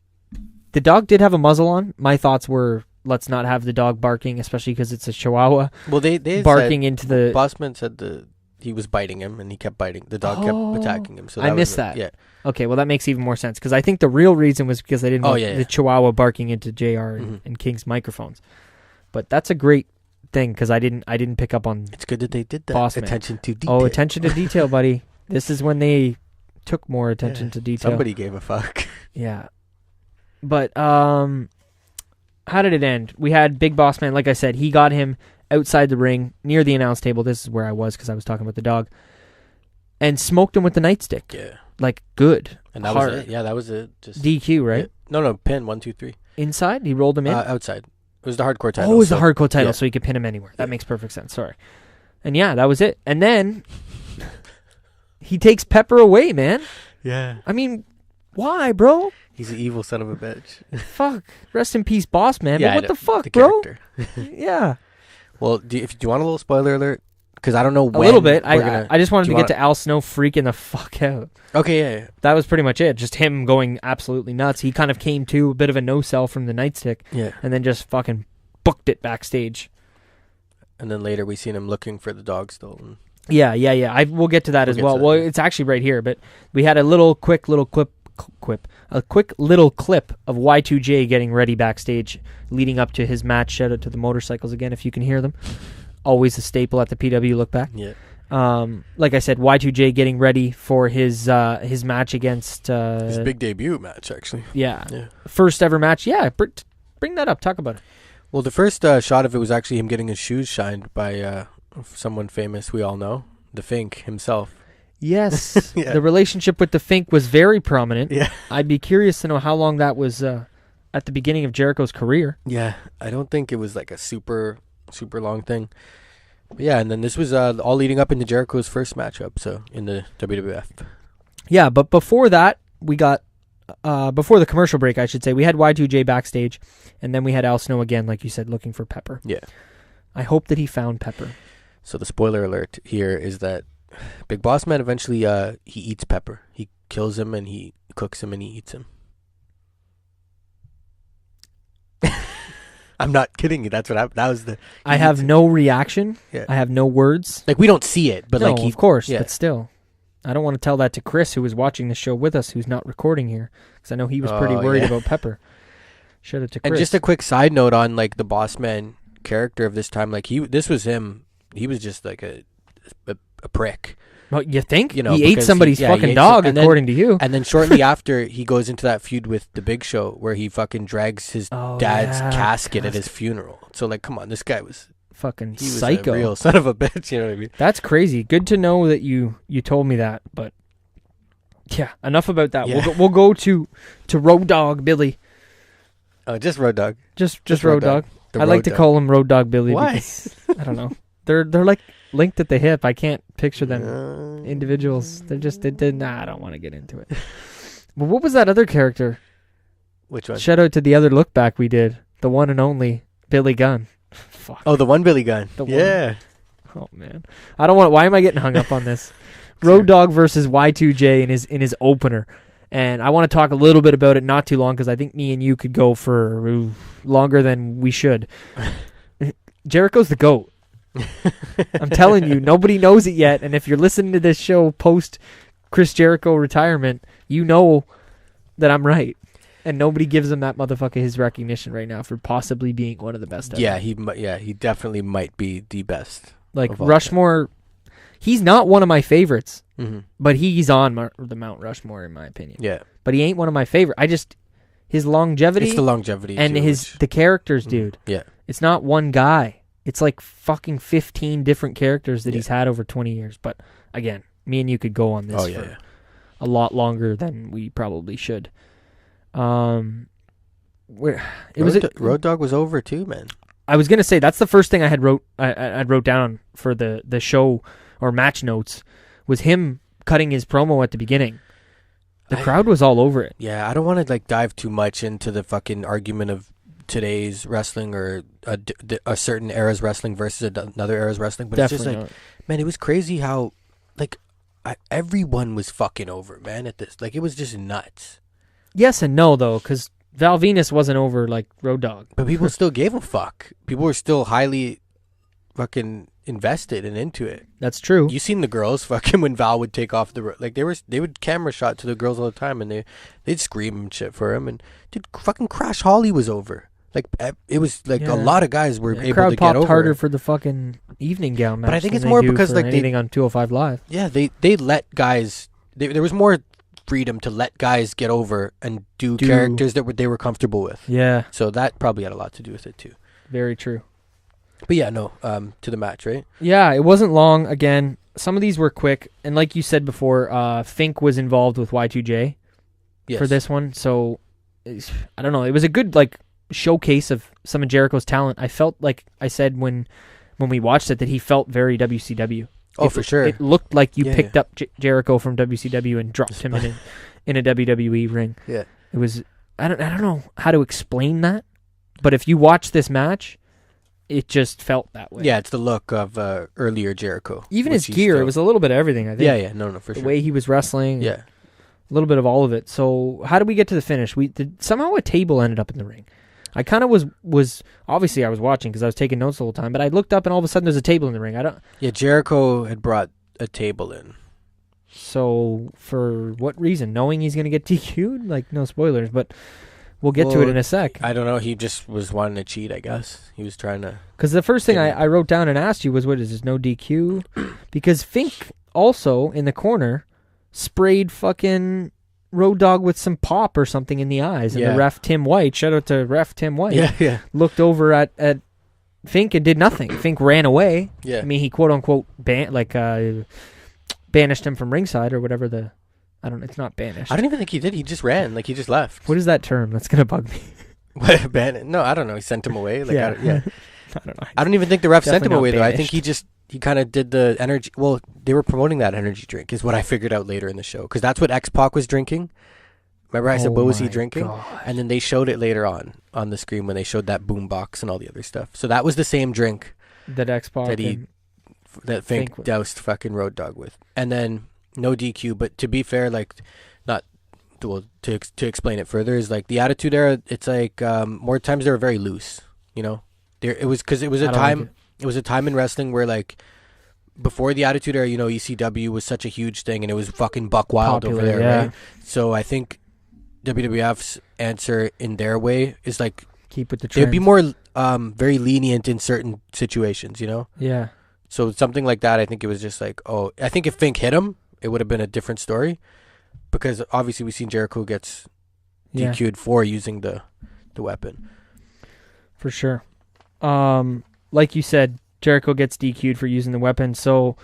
The dog did have a muzzle on. My thoughts were, let's not have the dog barking, especially because it's a Chihuahua. Well, they barking said, into the... Bossman said he was biting him, and he kept biting. The dog kept attacking him. So I missed that. Yeah. Okay, well, that makes even more sense, because I think the real reason was because they didn't want the Chihuahua barking into JR and King's microphones. But that's a great thing, because I didn't pick up on... It's good that they did that. Bossman. Attention to detail. Oh, attention to detail, buddy. This is when they took more attention to detail. Somebody gave a fuck. Yeah. But how did it end? We had Big Boss Man, like I said, he got him outside the ring near the announce table. This is where I was because I was talking about the dog. And smoked him with the nightstick. Yeah. Like, good. And that hard. was it. Yeah, that was it. Just DQ, right? Yeah. No, pin, 1, 2, 3. Inside? He rolled him in? Outside. It was the hardcore title. Oh, it was the hardcore title, so he could pin him anywhere. That makes perfect sense. Sorry. And yeah, that was it. And then he takes Pepper away, man. Yeah. I mean, why, bro? He's an evil son of a bitch. Fuck. Rest in peace, Boss Man. Yeah, but what the fuck, the bro? Yeah. Well, do you want a little spoiler alert? Because I don't know when. A little bit. I just wanted to get to Al Snow freaking the fuck out. Okay, yeah. That was pretty much it. Just him going absolutely nuts. He kind of came to a bit of a no-sell from the nightstick. Yeah. And then just fucking booked it backstage. And then later we seen him looking for the dog still. Yeah. We'll get to that as well. Well, it's actually right here, but we had a quick little clip of Y2J getting ready backstage leading up to his match. Shout out to the motorcycles again if you can hear them. Always a staple at the PW Look Back. Yeah. Like I said, Y2J getting ready for his match against his big debut match, actually. Yeah. First ever match. Yeah. Bring that up. Talk about it. Well, the first shot of it was actually him getting his shoes shined by someone famous we all know, the Fink himself. Yes. Yeah. The relationship with the Fink was very prominent. Yeah. I'd be curious to know how long that was at the beginning of Jericho's career. Yeah. I don't think it was like a super long thing. But yeah, and then this was all leading up into Jericho's first matchup, so in the WWF. Yeah, but before that, we got before the commercial break, I should say, we had Y2J backstage, and then we had Al Snow again, like you said, looking for Pepper. Yeah. I hope that he found Pepper. So the spoiler alert here is that Big Boss Man eventually he eats Pepper. He kills him and he cooks him and he eats him. I'm not kidding you. That's what happened. That was the. I have no reaction. Yeah. I have no words. Like, we don't see it, but no, like of course, but still. I don't want to tell that to Chris, who was watching the show with us, who's not recording here, because I know he was pretty worried about Pepper. Shout out to Chris. And just a quick side note on like the Boss Man character of this time, like this was him. He was just like a prick. Well, you think? You know, he ate somebody's fucking dog, according to you. And then shortly after, he goes into that feud with the Big Show, where he fucking drags his dad's casket at his funeral. So like, come on, this guy was fucking psycho. He was a real son of a bitch. You know what I mean? That's crazy. Good to know that you told me that. But yeah, enough about that. Yeah. We'll go to Road Dogg Billy. Oh, just Road Dogg. Just Road Dogg. I like to call him Road Dogg Billy. Why? Because, I don't know. They're like linked at the hip. I can't picture them individuals. They're just I don't want to get into it. But what was that other character? Which one? Shout out to the other look back we did. The one and only Billy Gunn. Fuck. Oh, the one Billy Gunn. Yeah. Oh man. I don't want. Why am I getting hung up on this? Road Dogg versus Y2J in his opener. And I want to talk a little bit about it, not too long, because I think me and you could go for longer than we should. Jericho's the GOAT. I'm telling you, nobody knows it yet. And if you're listening to this show post Chris Jericho retirement, you know that I'm right. And nobody gives him that motherfucker his recognition right now for possibly being one of the best ever. Yeah, he definitely might be the best. Like Rushmore, he's not one of my favorites, but he's on the Mount Rushmore in my opinion. Yeah, but he ain't one of my favorite. His longevity. It's the longevity and too, the characters, dude. Yeah, it's not one guy. It's like fucking 15 different characters that he's had over 20 years. But again, me and you could go on this for a lot longer than we probably should. Road Dogg was over too, man. I was gonna say that's the first thing I wrote down for the show or match notes was him cutting his promo at the beginning. The crowd was all over it. Yeah, I don't want to like dive too much into the fucking argument of today's wrestling or a certain era's wrestling versus another era's wrestling, but Definitely it's just like, man, it was crazy how like everyone was fucking over, man. At this, like, it was just nuts. Yes and no though, because Val Venus wasn't over like Road Dogg, but people still gave a fuck. People were still highly fucking invested and into it. That's true. You seen the girls fucking when Val would take off they would camera shot to the girls all the time, and they'd scream and shit for him. And dude, fucking Crash Holly was over. Like, it was like a lot of guys were able to get over. Crowd popped harder for the fucking evening gown match. But I think it's more because like anything on 205 Live. Yeah, they let guys. There was more freedom to let guys get over and do characters that they were comfortable with. Yeah. So that probably had a lot to do with it too. Very true. But yeah, no, to the match, right? Yeah, it wasn't long. Again, some of these were quick, and like you said before, Fink was involved with Y2J for this one. So I don't know. It was a good like showcase of some of Jericho's talent. I felt like I said when we watched it that he felt very WCW. Oh, for sure. It looked like you picked up Jericho from WCW and dropped him in a WWE ring. Yeah. It was. I don't know how to explain that, but if you watch this match, it just felt that way. Yeah, it's the look of earlier Jericho. Even his gear, it was a little bit of everything, I think. Yeah, no, for sure. The way he was wrestling. Yeah. A little bit of all of it. So how did we get to the finish? Somehow a table ended up in the ring. I kind of was obviously I was watching because I was taking notes the whole time, but I looked up and all of a sudden there's a table in the ring. Yeah, Jericho had brought a table in. So for what reason? Knowing he's going to get DQ'd? Like, no spoilers, but we'll get to it in a sec. I don't know. He just was wanting to cheat, I guess. He was trying to... Because the first thing I wrote down and asked you was, what is this, no DQ? Because Fink also, in the corner, sprayed fucking Road Dogg with some pop or something in the eyes. And the ref, Tim White, shout out to ref Tim White, looked over at Fink and did nothing. Fink ran away. Yeah. I mean, he quote-unquote banished him from ringside or whatever it's not banished. I don't even think he did. He just ran. Like, he just left. What is that term? That's going to bug me. What, no, I don't know. He sent him away. Like, I don't know. I don't even think the ref Definitely sent him away, though. banished. I think he kind of did the energy. Well, they were promoting that energy drink is what I figured out later in the show. Because that's what X-Pac was drinking. Remember I said, what was he drinking? God. And then they showed it later on the screen when they showed that boom box and all the other stuff. So that was the same drink that X-Pac that Fink doused fucking Road Dogg with. And then no DQ, but to be fair, like, to explain it further is like the Attitude Era. It's like more times they were very loose. You know, it was a time. It was a time in wrestling where like before the Attitude Era, you know, ECW was such a huge thing and it was fucking buck wild popular, over there, right? So I think WWF's answer in their way is like keep with the trend. They'd be more very lenient in certain situations. You know. Yeah. So something like that, I think it was just like, I think if Fink hit him, it would have been a different story. Because obviously we've seen Jericho gets DQ'd for using the weapon. For sure. Like you said, Jericho gets DQ'd for using the weapon. So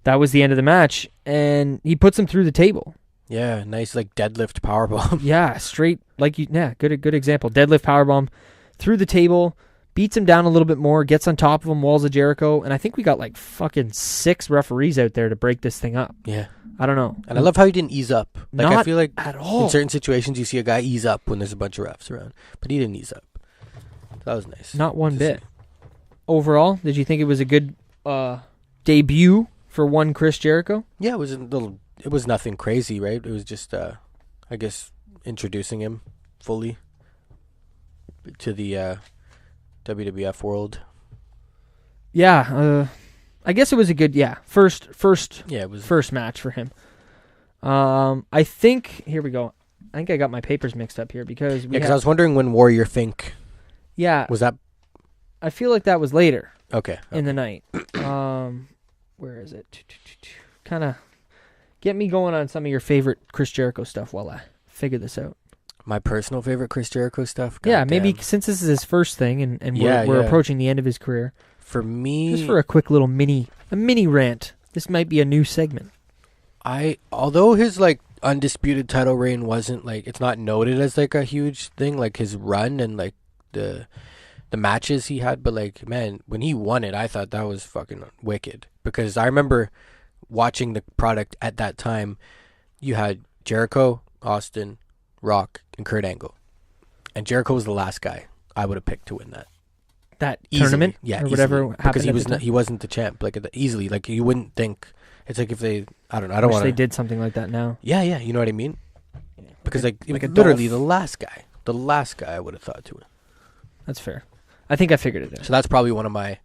that was the end of the match. And he puts him through the table. Yeah, nice like deadlift powerbomb. Yeah, straight. Good example. Deadlift powerbomb through the table. Beats him down a little bit more. Gets on top of him. Walls of Jericho. And I think we got like fucking 6 referees out there to break this thing up. Yeah. I don't know. And I love how he didn't ease up. Like, Not I feel like at all. in certain situations you see a guy ease up when there's a bunch of refs around. But he didn't ease up. That was nice. Not one bit. Overall, did you think it was a good debut for one Chris Jericho? Yeah, it was nothing crazy, right? It was just I guess introducing him fully to the WWF World. Yeah, I guess it was a good first match for him. I think here we go. I think I got my papers mixed up here because I was wondering when Warrior Fink. Yeah, was that? I feel like that was later. Okay. In the night. Where is it? Kind of get me going on some of your favorite Chris Jericho stuff while I figure this out. My personal favorite Chris Jericho stuff. Maybe since this is his first thing and we're approaching the end of his career. For me, just for a quick little mini rant. This might be a new segment. Although his like undisputed title reign wasn't like, it's not noted as like a huge thing, like his run and like the matches he had, but like, man, when he won it, I thought that was fucking wicked, because I remember watching the product at that time. You had Jericho, Austin, Rock, and Kurt Angle, and Jericho was the last guy I would have picked to win that easily. Tournament, yeah, or whatever happened, because he wasn't the champ, like easily, like you wouldn't think. It's like if they, I don't want they did something like that now. Yeah, you know what I mean, because like a literally the last guy I would have thought to win. That's fair. I think I figured it out. So that's probably one of my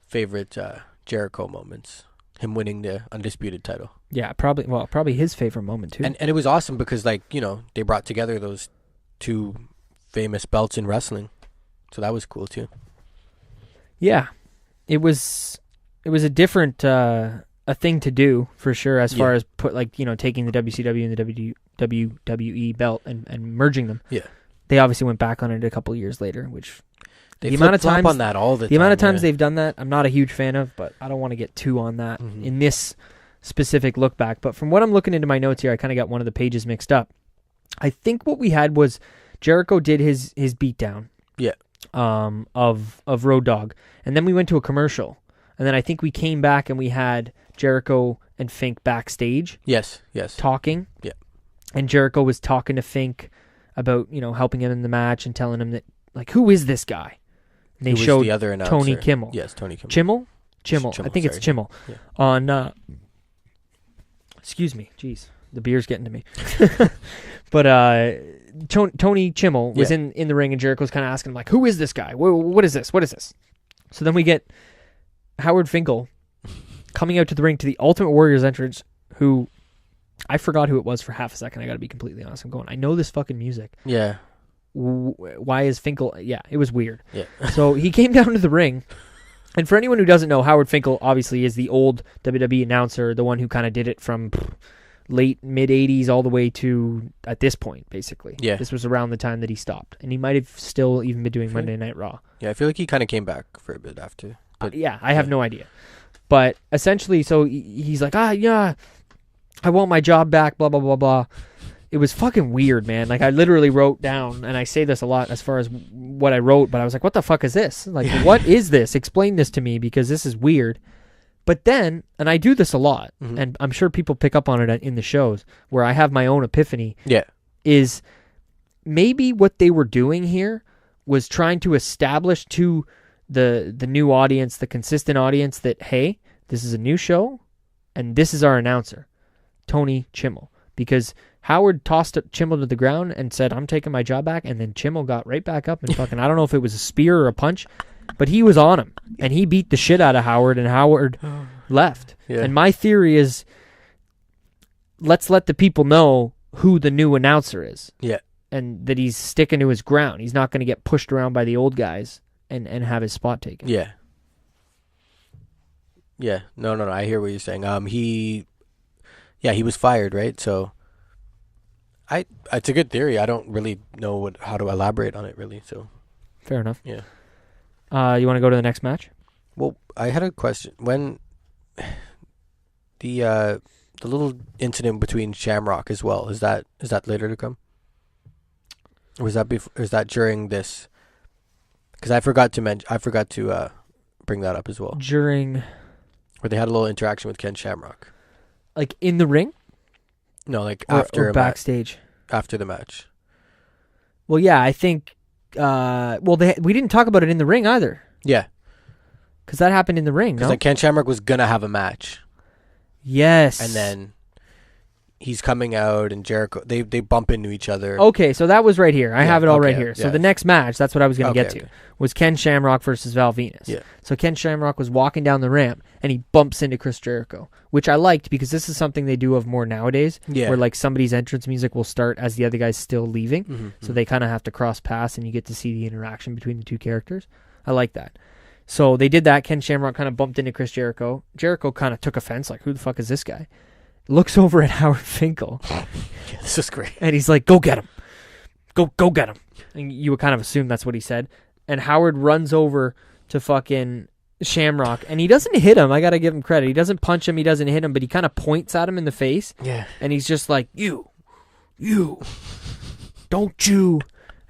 favorite Jericho moments, him winning the undisputed title. Yeah, probably his favorite moment too. And it was awesome because, like, you know, they brought together those two famous belts in wrestling. So that was cool too. Yeah. It was a different a thing to do for sure, as far as taking the WCW and the WWE belt and merging them. Yeah. They obviously went back on it a couple of years later, which the amount of times on that all the amount of times they've done that, I'm not a huge fan of, but I don't want to get too on that in this specific look back. But from what I'm looking into my notes here, I kind of got one of the pages mixed up. I think what we had was Jericho did his beatdown. Yeah. Of Road Dogg, and then we went to a commercial, and then I think we came back and we had Jericho and Fink backstage. Yes. Talking. Yeah. And Jericho was talking to Fink about, helping him in the match and telling him that, like, who is this guy? And they showed the other announcer? Tony Kimmel. Yes, Tony Kimmel. Chimmel. I think it's Chimmel. Yeah. On, excuse me. Jeez. The beer's getting to me. But Tony Chimmel was in the ring, and Jericho's kind of asking him, like, who is this guy? What is this? What is this? So then we get Howard Finkel coming out to the ring to the Ultimate Warrior's entrance, who I forgot who it was for half a second. I got to be completely honest. I'm going, I know this fucking music. Yeah. Why is Finkel? Yeah, it was weird. Yeah. So he came down to the ring. And for anyone who doesn't know, Howard Finkel obviously is the old WWE announcer, the one who kind of did it from late mid-'80s all the way to at this point, basically. Yeah. This was around the time that he stopped. And he might have still even been doing Monday Night Raw. Yeah, I feel like he kind of came back for a bit after. But I have no idea. But essentially, so he's like, I want my job back, blah, blah, blah, blah. It was fucking weird, man. Like, I literally wrote down, and I say this a lot as far as what I wrote, but I was like, what the fuck is this? Like, what is this? Explain this to me, because this is weird. But then, and I do this a lot, and I'm sure people pick up on it in the shows, where I have my own epiphany, is maybe what they were doing here was trying to establish to the new audience, the consistent audience, that, hey, this is a new show, and this is our announcer, Tony Chimmel. Because Howard tossed Chimmel to the ground and said, I'm taking my job back, and then Chimmel got right back up and fucking, I don't know if it was a spear or a punch, but he was on him, and he beat the shit out of Howard, and Howard left. Yeah. And my theory is, let's let the people know who the new announcer is. Yeah. And that he's sticking to his ground. He's not going to get pushed around by the old guys and have his spot taken. Yeah. Yeah. No. I hear what you're saying. He was fired, right? So it's a good theory. I don't really know how to elaborate on it, really. So fair enough. Yeah. You want to go to the next match? Well, I had a question. When the little incident between Shamrock as well, is that later to come? Or was that before? Is that during this? Because I forgot to bring that up as well. During where they had a little interaction with Ken Shamrock. Like in the ring? No, like or backstage. After the match. Well, yeah, I think. We didn't talk about it in the ring either. Yeah, because that happened in the ring. Because Ken Shamrock was gonna have a match. Yes. And then he's coming out, and Jericho they bump into each other. Okay, so that was right here. I have it all right here. So the next match, that's what I was going to get to, was Ken Shamrock versus Val Venus. Yeah. So Ken Shamrock was walking down the ramp, and he bumps into Chris Jericho, which I liked because this is something they do of more nowadays, where like somebody's entrance music will start as the other guy's still leaving, so they kind of have to cross paths, and you get to see the interaction between the two characters. I like that. So they did that. Ken Shamrock kind of bumped into Chris Jericho. Jericho kind of took offense, like, who the fuck is this guy? Looks over at Howard Finkel. This is great. And he's like, go get him. Go get him. And you would kind of assume that's what he said. And Howard runs over to fucking Shamrock, and he doesn't hit him. I got to give him credit. He doesn't punch him. He doesn't hit him, but he kind of points at him in the face. Yeah. And he's just like, you, don't you.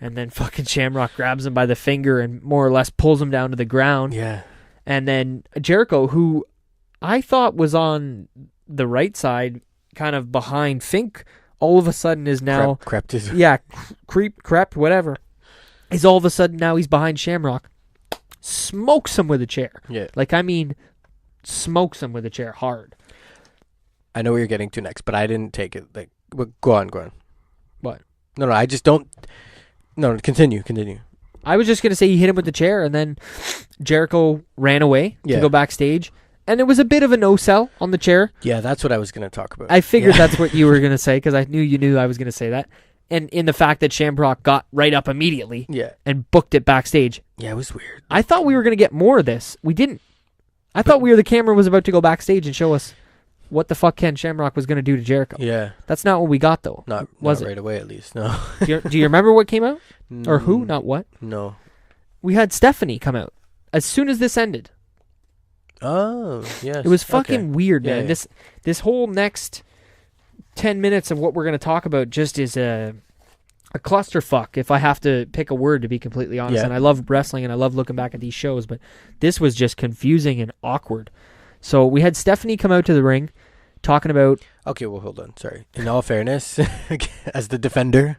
And then fucking Shamrock grabs him by the finger and more or less pulls him down to the ground. Yeah. And then Jericho, who I thought was on the right side, kind of behind Fink, all of a sudden is now... Crept his... Yeah, crept, whatever. Is all of a sudden now he's behind Shamrock. Smokes him with a chair. Yeah. Like, I mean, smokes him with a chair hard. I know where you're getting to next, but I didn't take it. Like, go on. What? No, I just don't... No, continue. I was just going to say he hit him with the chair, and then Jericho ran away to go backstage. And it was a bit of a no-sell on the chair. Yeah, that's what I was going to talk about. I figured that's what you were going to say, because I knew you knew I was going to say that. And in the fact that Shamrock got right up immediately and booked it backstage. Yeah, it was weird. I thought we were going to get more of this. We didn't. I thought the camera was about to go backstage and show us what the fuck Ken Shamrock was going to do to Jericho. Yeah. That's not what we got, though. Not right away, at least, no. Do you remember what came out? Or who? Not what? No. We had Stephanie come out as soon as this ended. Oh, yes. It was fucking weird, man. Yeah. This whole next 10 minutes of what we're going to talk about just is a clusterfuck, if I have to pick a word, to be completely honest. Yeah. And I love wrestling and I love looking back at these shows, but this was just confusing and awkward. So we had Stephanie come out to the ring talking about... Okay, well, hold on. Sorry. In all fairness, as the defender,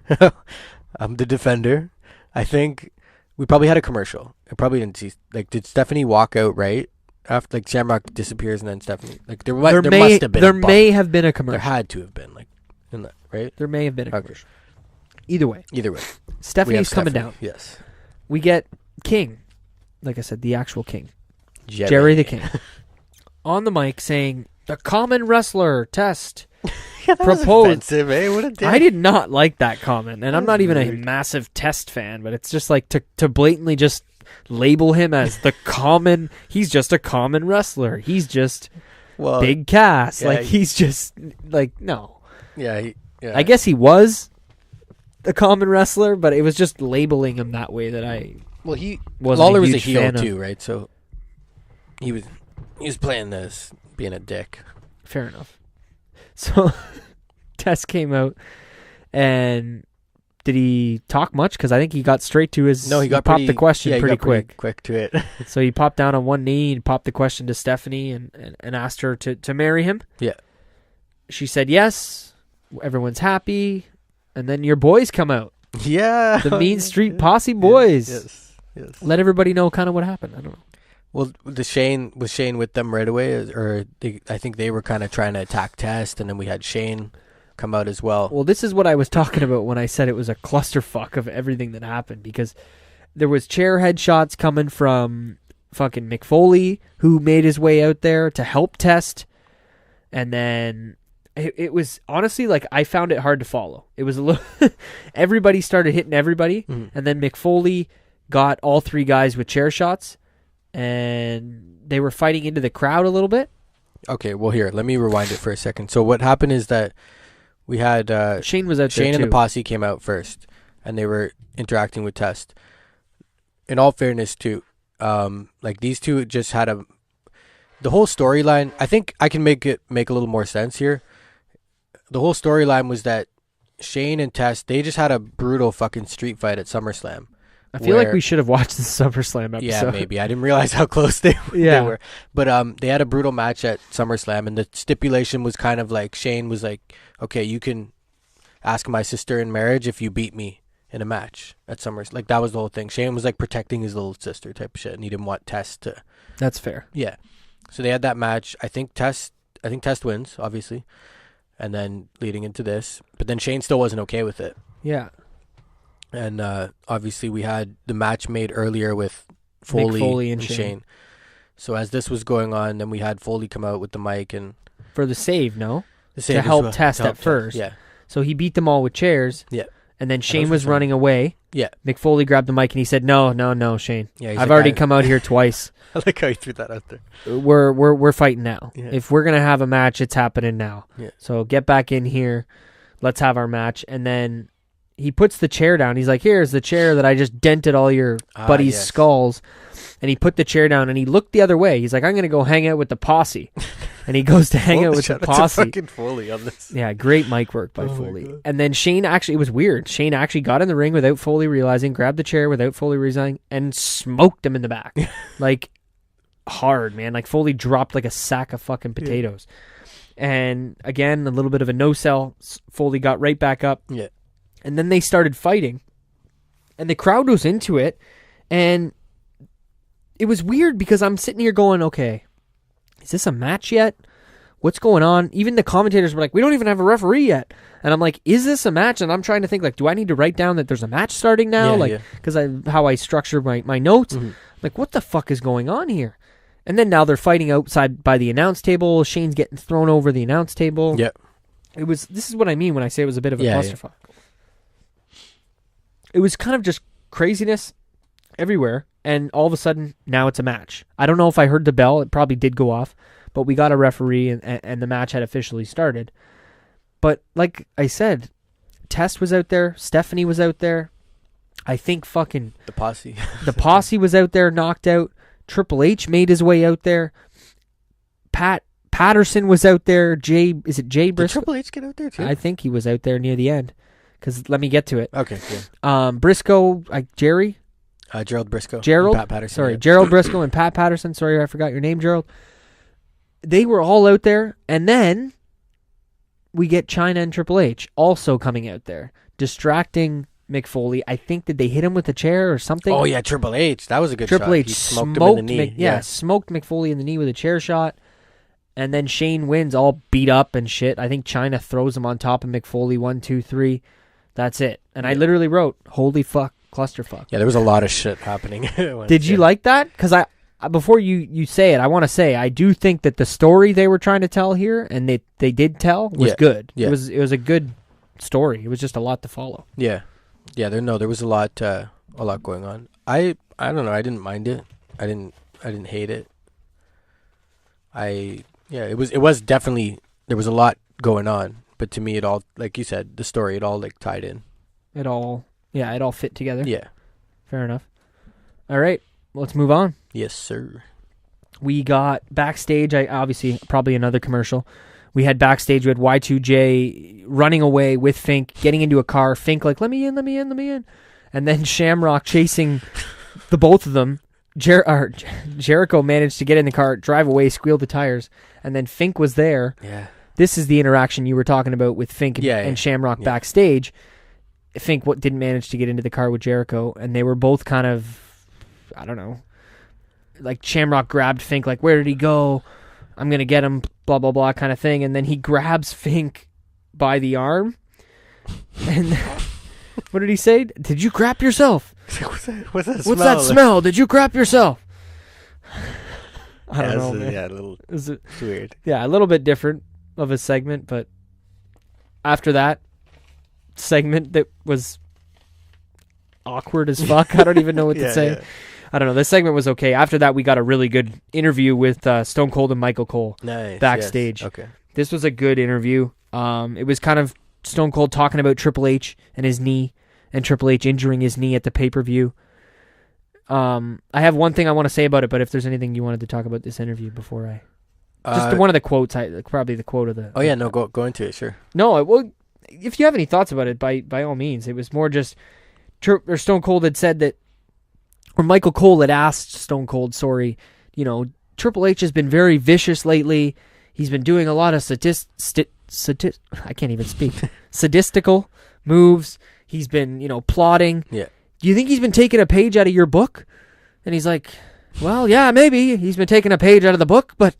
I'm the defender. I think we probably had a commercial. I probably didn't see... Like, did Stephanie walk out right after, like, Shamrock disappears and then Stephanie... Like, there must have been There may have been a commercial. There had to have been, like, in that, right? There may have been a commercial. Either way. Stephanie's coming down. Yes. We get King. Like I said, the actual King. Jerry the King. On the mic saying, the common wrestler test. That was offensive, eh? What a dick. I did not like that comment. And I'm not even a massive Test fan, but it's just like to blatantly just label him as the common... He's just a common wrestler. He's just Big Cass. Yeah, he's just... Like, no. Yeah, I guess he was a common wrestler, but it was just labeling him that way that I wasn't Lawler was a huge heel fan too, right? So he was playing this, being a dick. Fair enough. So Tess came out, and did he talk much? Because I think he got straight to his... No, he popped the question pretty quick. Quick to it. So he popped down on one knee and popped the question to Stephanie and asked her to marry him. Yeah. She said yes. Everyone's happy. And then your boys come out. Yeah. The Mean Street Posse boys. Yes. Let everybody know kind of what happened. I don't know. Well, was Shane with them right away? Or I think they were kind of trying to attack Test, and then we had Shane come out as well. Well, this is what I was talking about when I said it was a clusterfuck of everything that happened, because there was chair headshots coming from fucking Mick Foley, who made his way out there to help Test, and then... It was honestly like I found it hard to follow. It was a little. Everybody started hitting everybody, and then Mick Foley got all three guys with chair shots, and they were fighting into the crowd a little bit. Okay, well here, let me rewind it for a second. So what happened is that we had Shane was out. Shane there and too. the posse came out first, and they were interacting with Test. In all fairness, too, like these two just had the whole storyline. I think I can make a little more sense here. The whole storyline was that Shane and Test, they just had a brutal fucking street fight at SummerSlam. I feel like we should have watched the SummerSlam episode. Yeah, maybe. I didn't realize how close they were. But they had a brutal match at SummerSlam, and the stipulation was kind of like Shane was like, okay, you can ask my sister in marriage if you beat me in a match at SummerSlam. Like, that was the whole thing. Shane was like protecting his little sister type of shit, and he didn't want Test to... That's fair. Yeah. So they had that match. I think Test wins, obviously. And then leading into this. But then Shane still wasn't okay with it. Yeah. And obviously we had the match made earlier with Foley and Shane. So as this was going on, then we had Foley come out with the mic and... For the save, no? The save to help Test at first. Yeah. So he beat them all with chairs. Yeah. And then Shane was running away. Yeah. Mick Foley grabbed the mic and he said, no, Shane. Yeah, I've already come out here twice. I like how you threw that out there. We're fighting now. Yeah. If we're gonna have a match, it's happening now. Yeah. So get back in here. Let's have our match. And then he puts the chair down. He's like, here's the chair that I just dented all your buddies' skulls. And he put the chair down and he looked the other way. He's like, I'm going to go hang out with the posse. And he goes to hang out with the posse. Fucking Foley on this. Yeah, great mic work by Foley. And then Shane actually, it was weird. Shane actually got in the ring without Foley realizing, grabbed the chair without Foley realizing, and smoked him in the back. Like, hard, man. Like, Foley dropped like a sack of fucking potatoes. And again, a little bit of a no-sell. Foley got right back up. Yeah. And then they started fighting. And the crowd was into it. And it was weird because I'm sitting here going, okay, is this a match yet? What's going on? Even the commentators were like, we don't even have a referee yet. And I'm like, is this a match? And I'm trying to think, like, do I need to write down that there's a match starting now? Because how I structure my notes. Mm-hmm. Like, what the fuck is going on here? And then now they're fighting outside by the announce table. Shane's getting thrown over the announce table. Yep. This is what I mean when I say it was a bit of a clusterfuck. It was kind of just craziness everywhere. And all of a sudden, now it's a match. I don't know if I heard the bell. It probably did go off. But we got a referee, and the match had officially started. But like I said, Tess was out there. Stephanie was out there. I think fucking... The posse. The posse was out there, knocked out. Triple H made his way out there. Patterson was out there. Is it Jay Briscoe? Did Triple H get out there too? I think he was out there near the end. Because let me get to it. Okay, yeah. Briscoe, Jerry... Gerald Briscoe. Pat Patterson. Sorry, yeah. Gerald Briscoe and Pat Patterson. Sorry, I forgot your name, Gerald. They were all out there, and then we get Chyna and Triple H also coming out there, distracting Mick Foley. I think did they hit him with a chair or something? Oh yeah, Triple H. That was a good Triple shot. H he smoked him in the knee. Smoked Mick Foley in the knee with a chair shot. And then Shane wins, all beat up and shit. I think Chyna throws him on top of Mick Foley. 1, 2, 3. That's it. And I literally wrote, "Holy fuck." Clusterfuck. Yeah, there was a lot of shit happening. Did you like that? Because before you say it, I want to say I do think that the story they were trying to tell here, and they did tell, was good. Yeah. It was a good story. It was just a lot to follow. Yeah, there was a lot going on. I don't know. I didn't mind it. I didn't hate it. It was definitely, there was a lot going on, but to me it all, like you said, the story, it all like tied in. It all fit together. Yeah. Fair enough. All right, let's move on. Yes, sir. We got backstage, obviously, probably another commercial. We had backstage, we had Y2J running away with Fink, getting into a car. Fink like, let me in. And then Shamrock chasing the both of them. Jericho managed to get in the car, drive away, squeal the tires. And then Fink was there. Yeah. This is the interaction you were talking about with Fink and Shamrock backstage. Fink didn't manage to get into the car with Jericho, and they were both kind of, I don't know, like Shamrock grabbed Fink, like, where did he go? I'm going to get him, blah, blah, blah, kind of thing. And then he grabs Fink by the arm. And what did he say? Did you crap yourself? What's that smell? Did you crap yourself? I don't know, man. Yeah, a little weird. Yeah, a little bit different of a segment, but after that segment that was awkward as fuck. I don't even know what to say. Yeah. I don't know. This segment was okay. After that, we got a really good interview with Stone Cold and Michael Cole backstage. Yes. Okay. This was a good interview. It was kind of Stone Cold talking about Triple H and his knee, and Triple H injuring his knee at the pay-per-view. I have one thing I want to say about it, but if there's anything you wanted to talk about this interview before I... Just one of the quotes, probably the quote of the... Oh, yeah, no, go into it, sure. No, well, if you have any thoughts about it, by all means. It was more just... Stone Cold had said that... Or Michael Cole had asked Stone Cold, Triple H has been very vicious lately. He's been doing a lot of I can't even speak. Sadistical moves. He's been, plotting. Yeah. Do you think he's been taking a page out of your book? And he's like, well, yeah, maybe. He's been taking a page out of the book, but...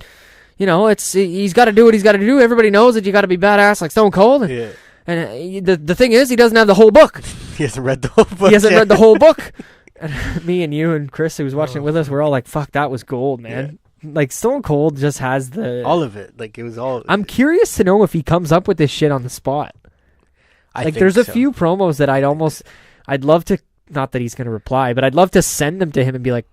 he's got to do what he's got to do. Everybody knows that you got to be badass like Stone Cold. Yeah. And the thing is, he doesn't have the whole book. He hasn't read the whole book. He hasn't read the whole book. And me and you and Chris, who was watching it with us, we're all like, fuck, that was gold, man. Yeah. Like, Stone Cold just has all of it. Like, it was all... I'm curious to know if he comes up with this shit on the spot. I think there's a few promos that I'd love to, not that he's going to reply, but I'd love to send them to him and be like,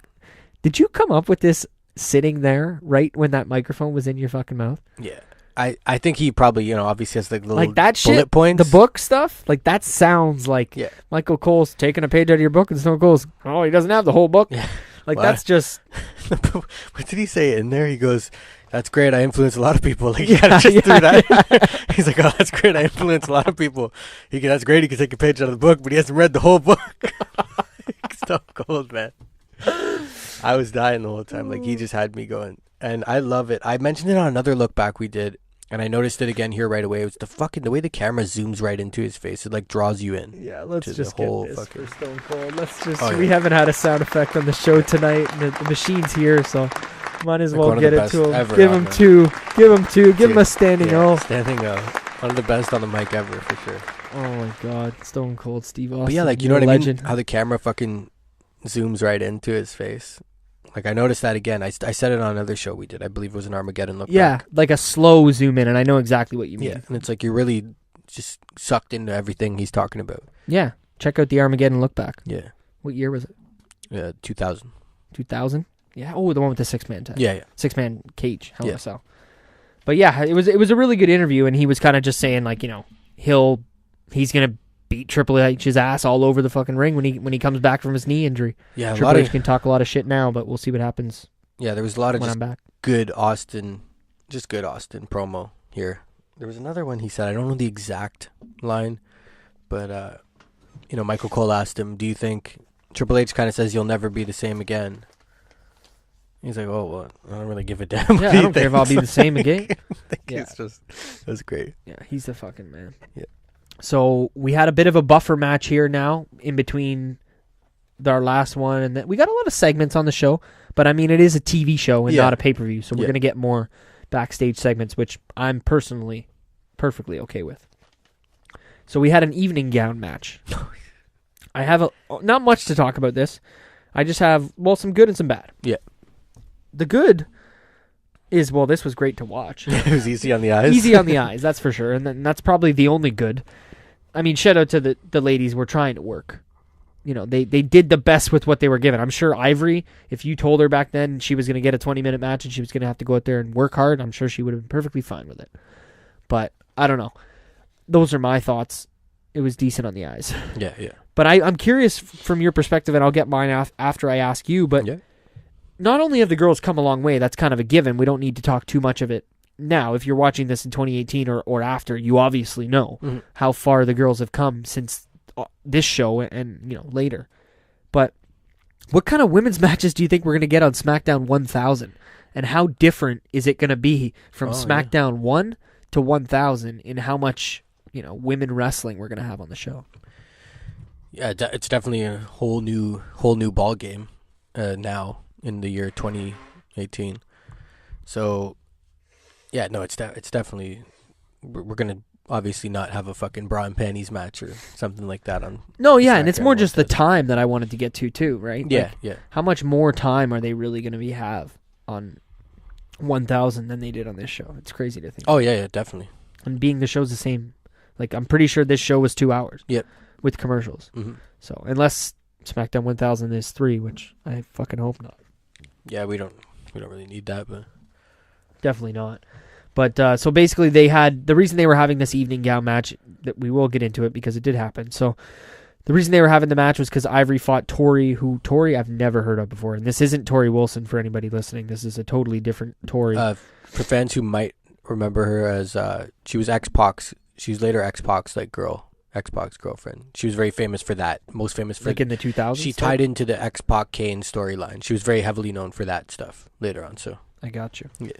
did you come up with this sitting there right when that microphone was in your fucking mouth? Yeah. I think he probably, obviously has like little Like that bullet shit, points. the book stuff, like that sounds like Michael Cole's taking a page out of your book, and Stone Cole's, oh, he doesn't have the whole book. Yeah. Like What? that's just. What did he say in there? He goes, "That's great. I influence a lot of people." Like he kinda just threw that. He's like, "Oh, that's great. I influence a lot of people." That's great. He can take a page out of the book, but he hasn't read the whole book. Stone Cold, man. I was dying the whole time. Like he just had me going, and I love it. I mentioned it on another look back we did. And I noticed it again here right away. It was the way the camera zooms right into his face. It like draws you in. Yeah, let's just get this for Stone Cold. Let's just. Oh, we haven't had a sound effect on the show tonight. And the machine's here, so might as well get it to him. Give him two. Give him two. Give him a standing O. Standing O. One of the best on the mic ever for sure. Oh my God, Stone Cold Steve Austin. But yeah, like you know what I mean? How the camera fucking zooms right into his face. Like I noticed that again. I said it on another show we did. I believe it was an Armageddon look back. Like a slow zoom in, and I know exactly what you mean. Yeah, and it's like you're really just sucked into everything he's talking about. Yeah, check out the Armageddon look back. Yeah. What year was it? 2000. 2000? Yeah. Oh, the one with the 6-man tag. Yeah. 6-man cage. Hell yeah. So. But yeah, it was a really good interview, and he was kind of just saying like, he's gonna beat Triple H's ass all over the fucking ring when he comes back from his knee injury. Yeah, Triple H can talk a lot of shit now, but we'll see what happens. Yeah, there was a lot of when just I'm back. good Austin promo here. There was another one he said. I don't know the exact line, but Michael Cole asked him, "Do you think Triple H kind of says you'll never be the same again?" He's like, "Oh, well, I don't really give a damn." Yeah, I don't care if I'll be the same again. It's just that's great. Yeah, he's the fucking man. Yeah. So we had a bit of a buffer match here now in between our last one, and we got a lot of segments on the show. But I mean, it is a TV show and not a pay-per-view, so we're gonna get more backstage segments, which I'm personally perfectly okay with. So we had an evening gown match. I have not much to talk about this. I just have some good and some bad. Yeah. The good is, this was great to watch. It was easy on the eyes. Easy on the eyes, that's for sure. And that's probably the only good. I mean, shout out to the ladies were trying to work. They did the best with what they were given. I'm sure Ivory, if you told her back then she was going to get a 20-minute match and she was going to have to go out there and work hard, I'm sure she would have been perfectly fine with it. But I don't know. Those are my thoughts. It was decent on the eyes. Yeah. But I'm curious from your perspective, and I'll get mine after I ask you, but not only have the girls come a long way, that's kind of a given. We don't need to talk too much of it now. If you're watching this in 2018 or after, you obviously know how far the girls have come since this show and later. But what kind of women's matches do you think we're going to get on SmackDown 1000? And how different is it going to be from SmackDown 1 to 1000 in how much women wrestling we're going to have on the show? Yeah, it's definitely a whole new ball game now in the year 2018. So, yeah, no, it's definitely we're gonna obviously not have a fucking bra and panties match or something like that on. No, yeah, and it's more just the time that I wanted to get to too, right? Yeah, yeah. How much more time are they really gonna have on 1000 than they did on this show? It's crazy to think. Oh yeah, definitely. And being the show's the same, like I'm pretty sure this show was 2 hours. Yep. With commercials. Mm-hmm. So unless SmackDown 1000 is 3, which I fucking hope not. Yeah, we don't really need that, but definitely not. But so basically, the reason they were having this evening gown match, that we will get into it because it did happen. So the reason they were having the match was because Ivory fought Tori, who I've never heard of before, and this isn't Tori Wilson for anybody listening. This is a totally different Tori. For fans who might remember her as she was X-Pac's. She was later X-Pac's X-Pac's girlfriend. She was very famous for that. Most famous for in the 2000s. She tied into the X-Pac Kane storyline. She was very heavily known for that stuff later on. So I got you. Yeah,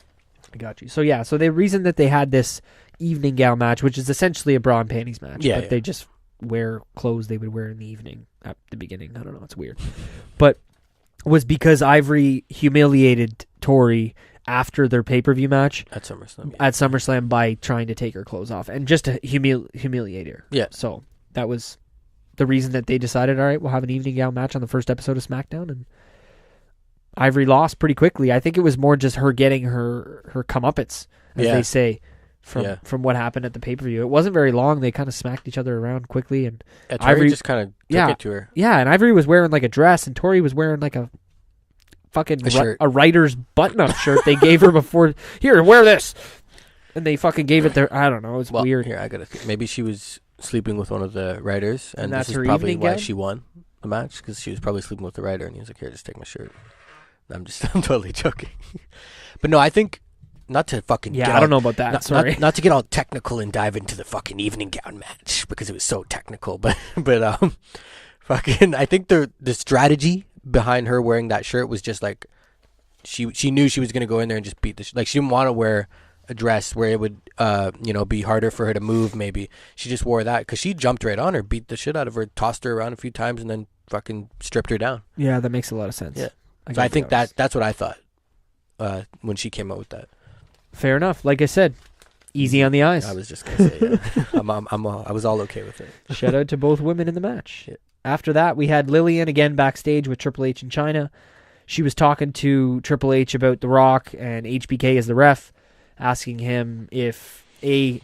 I got you. So yeah, so the reason that they had this evening gown match, which is essentially a bra and panties match, but they just wear clothes they would wear in the evening at the beginning. I don't know. It's weird, but was because Ivory humiliated Tori after their pay-per-view match at SummerSlam. Yeah. At SummerSlam by trying to take her clothes off and just to humiliate her. Yeah. So that was the reason that they decided, all right, we'll have an evening gown match on the first episode of SmackDown, and Ivory lost pretty quickly. I think it was more just her getting her comeuppance, as they say, from what happened at the pay-per-view. It wasn't very long. They kind of smacked each other around quickly, and Ivory just kind of took it to her. Yeah, and Ivory was wearing like a dress, and Tori was wearing like a fucking shirt. A writer's button-up shirt they gave her before. Here, wear this. And they fucking gave it their... I don't know. It's weird. Here, I gotta think. Maybe she was sleeping with one of the writers, and that's this her is probably evening why gown? she won the match, because she was probably sleeping with the writer, and he was like, here, just take my shirt. I'm totally joking. But no, I think, not to fucking Yeah, I don't know about that. Sorry. Not to get all technical and dive into the fucking evening gown match, because it was so technical, but fucking, I think the strategy behind her wearing that shirt was just like, she knew she was going to go in there and just beat like, she didn't want to wear a dress where it would be harder for her to move. Maybe she just wore that because she jumped right on her, beat the shit out of her, tossed her around a few times, and then fucking stripped her down. Yeah, that makes a lot of sense. Yeah, so I think that's what I thought when she came out with that. Fair enough. Like I said, easy on the eyes. I was just gonna say, yeah. I was all okay with it. Shout out to both women in the match. Yeah. After that, we had Lillian again backstage with Triple H in China. She was talking to Triple H about The Rock and HBK as the ref, asking him if A,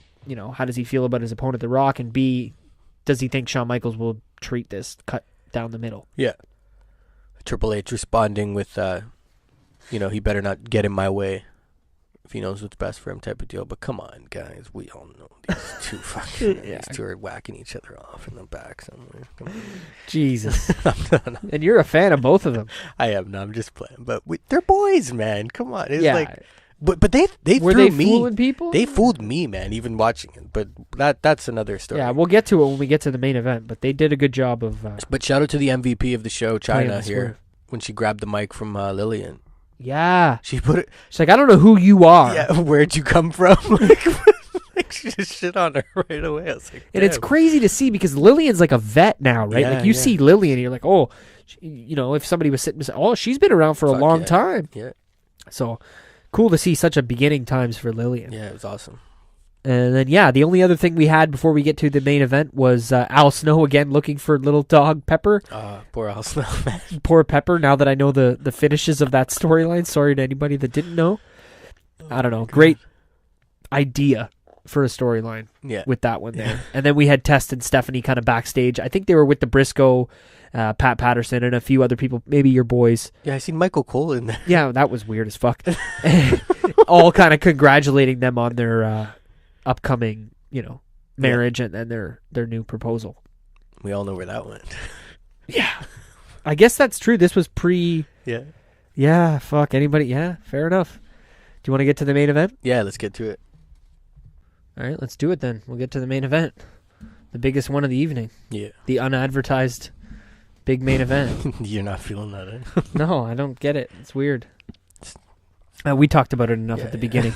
how does he feel about his opponent The Rock, and B, does he think Shawn Michaels will treat this cut down the middle? Yeah. Triple H responding with, he better not get in my way if he knows what's best for him type of deal. But come on, guys, we all know these two fucking these two are whacking each other off in the back somewhere. Come on. Jesus. No. And you're a fan of both of them. I am. No, I'm just playing. But they're boys, man. Come on. It's yeah. like, but they were threw they me. fooling people? They fooled me, man. Even watching it, but that's another story. Yeah, we'll get to it when we get to the main event. But they did a good job of. But shout out to the MVP of the show, China, here swerve. when she grabbed the mic from Lillian. Yeah, She put it. she's like, I don't know who you are. Yeah, where'd you come from? Like she just shit on her right away. I was like, and it's crazy to see because Lillian's like a vet now, right? Yeah, like you yeah. see Lillian, and you're like, oh, if somebody was sitting beside, oh, she's been around for a long time. Yeah, So cool to see such a beginning times for Lillian. yeah, it was awesome. And then, the only other thing we had before we get to the main event was Al Snow again looking for little dog Pepper. Poor Al Snow, man. Poor Pepper, now that I know the finishes of that storyline. Sorry to anybody that didn't know. I don't know. Great idea for a storyline with that one there. And then we had Test and Stephanie kind of backstage. I think they were with the Briscoe, Pat Patterson, and a few other people, maybe your boys. Yeah, I seen Michael Cole in there. Yeah, that was weird as fuck. All kind of congratulating them on their upcoming, marriage and their new proposal. We all know where that went. Yeah. I guess that's true. This was pre... Yeah. Yeah, fuck. Anybody? Yeah, fair enough. Do you want to get to the main event? Yeah, let's get to it. All right, let's do it then. We'll get to the main event. The biggest one of the evening. Yeah. The unadvertised big main event. You're not feeling that, eh? No, I don't get it. It's weird. We talked about it enough at the beginning.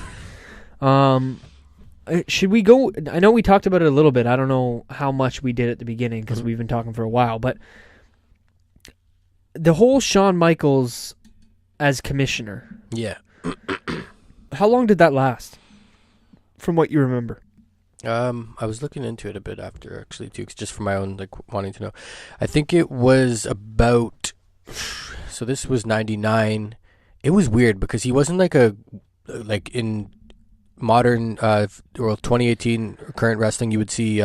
Should we go? I know we talked about it a little bit. I don't know how much we did at the beginning because we've been talking for a while. But the whole Shawn Michaels as commissioner. Yeah. How long did that last? From what you remember. I was looking into it a bit after, actually, too, just for my own, wanting to know. I think it was about... So this was 99. It was weird because he wasn't in modern, 2018 current wrestling, you would see...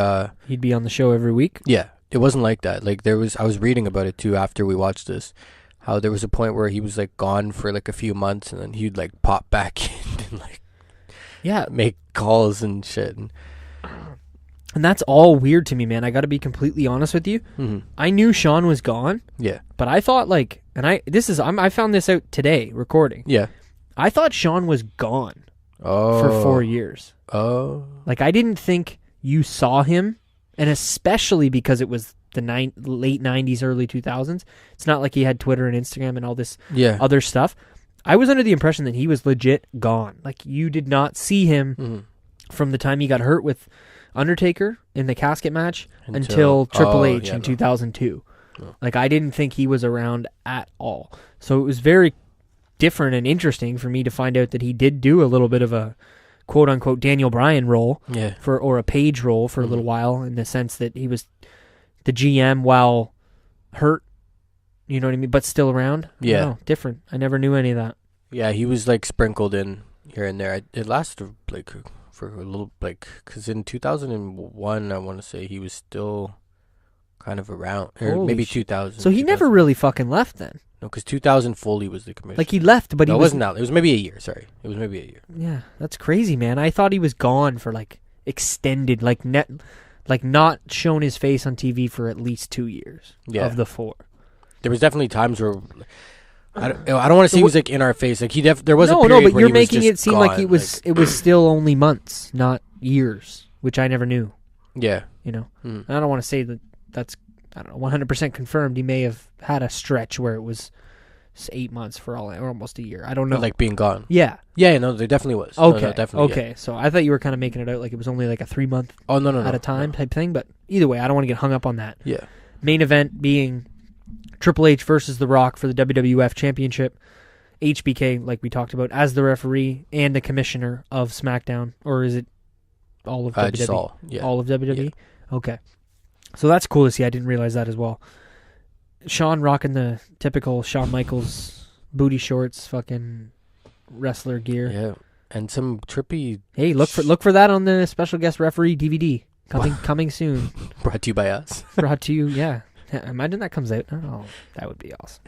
He'd be on the show every week? Yeah. It wasn't like that. I was reading about it, too, after we watched this. How there was a point where he was, gone for, a few months, and then he'd, pop back in and, make calls and shit. And that's all weird to me, man. I got to be completely honest with you. Mm-hmm. I knew Shawn was gone. Yeah. But I thought I found this out today recording. Yeah. I thought Shawn was gone for 4 years. Oh. I didn't think you saw him, and especially because it was the late 90s, early 2000s. It's not like he had Twitter and Instagram and all this other stuff. I was under the impression that he was legit gone. You did not see him from the time he got hurt with Undertaker in the casket match until Triple H in 2002. No. I didn't think he was around at all. So it was very different and interesting for me to find out that he did do a little bit of a quote-unquote Daniel Bryan role or a Page role for a little while, in the sense that he was the GM while hurt, you know what I mean, but still around. Yeah. Different. I never knew any of that. Yeah, he was sprinkled in here and there. It lasted for a little, because in 2001, I want to say he was still kind of around, or Holy maybe shit. 2000. So he never really fucking left then. No, because 2000 Foley was the commissioner. Like he left, but no, he it wasn't that. It was maybe a year. Sorry, it was maybe a year. Yeah, that's crazy, man. I thought he was gone for like extended, like not shown his face on TV for at least 2 years of the 4. There was definitely times where I don't want to say he was like in our face. Like there was a period but where you're he was making just it seem gone. like it was still only months, not years, which I never knew. Yeah, you know. And I don't want to say that's I don't know 100% confirmed. He may have had a stretch where it was 8 months for all, or almost a year. I don't know. like being gone. Yeah. Yeah, no, there definitely was. Okay. No, definitely. Okay. Yeah. So I thought you were kind of making it out like it was only like a 3 month at a time type thing. But either way, I don't want to get hung up on that. Yeah. Main event being Triple H versus The Rock for the WWF Championship. HBK, like we talked about, as the referee and the commissioner of SmackDown, or is it all of WWE? Just all. Yeah. All of WWE. Yeah. Okay. So that's cool to see. I didn't realize that as well. Shawn rocking the typical Shawn Michaels booty shorts, fucking wrestler gear. Yeah, and some trippy. Hey, look for that on the special guest referee DVD coming soon. Brought to you by us. Brought to you, yeah. Imagine that comes out. Oh, that would be awesome.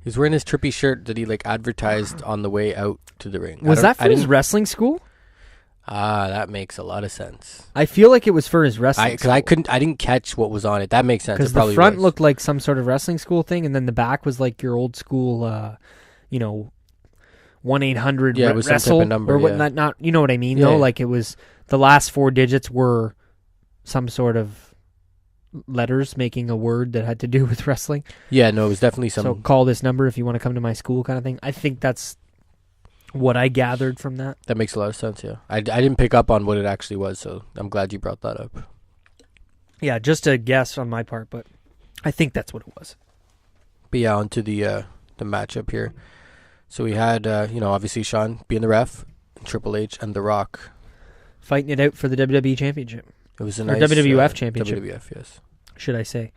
He was wearing his trippy shirt that he like advertised on the way out to the ring. Was that for his wrestling school? That makes a lot of sense. I feel like it was for his wrestling. Because I didn't catch what was on it. That makes sense. Because the front looked like some sort of wrestling school thing, and then the back was like your old school, 1-800 it was wrestle some type of number, or whatnot. Not, you know what I mean? Yeah, though, yeah. like it was the last 4 digits were some sort of letters making a word that had to do with wrestling. Yeah, no, it was definitely some. So call this number if you want to come to my school, kind of thing. I think that's what I gathered from that. That makes a lot of sense, yeah. I didn't pick up on what it actually was, so I'm glad you brought that up. Yeah, just a guess on my part, but I think that's what it was. But yeah, on to the matchup here. So we had, obviously Shawn being the ref, Triple H and The Rock. Fighting it out for the WWE Championship. It was a or nice... WWF Championship. WWF, yes. Should I say.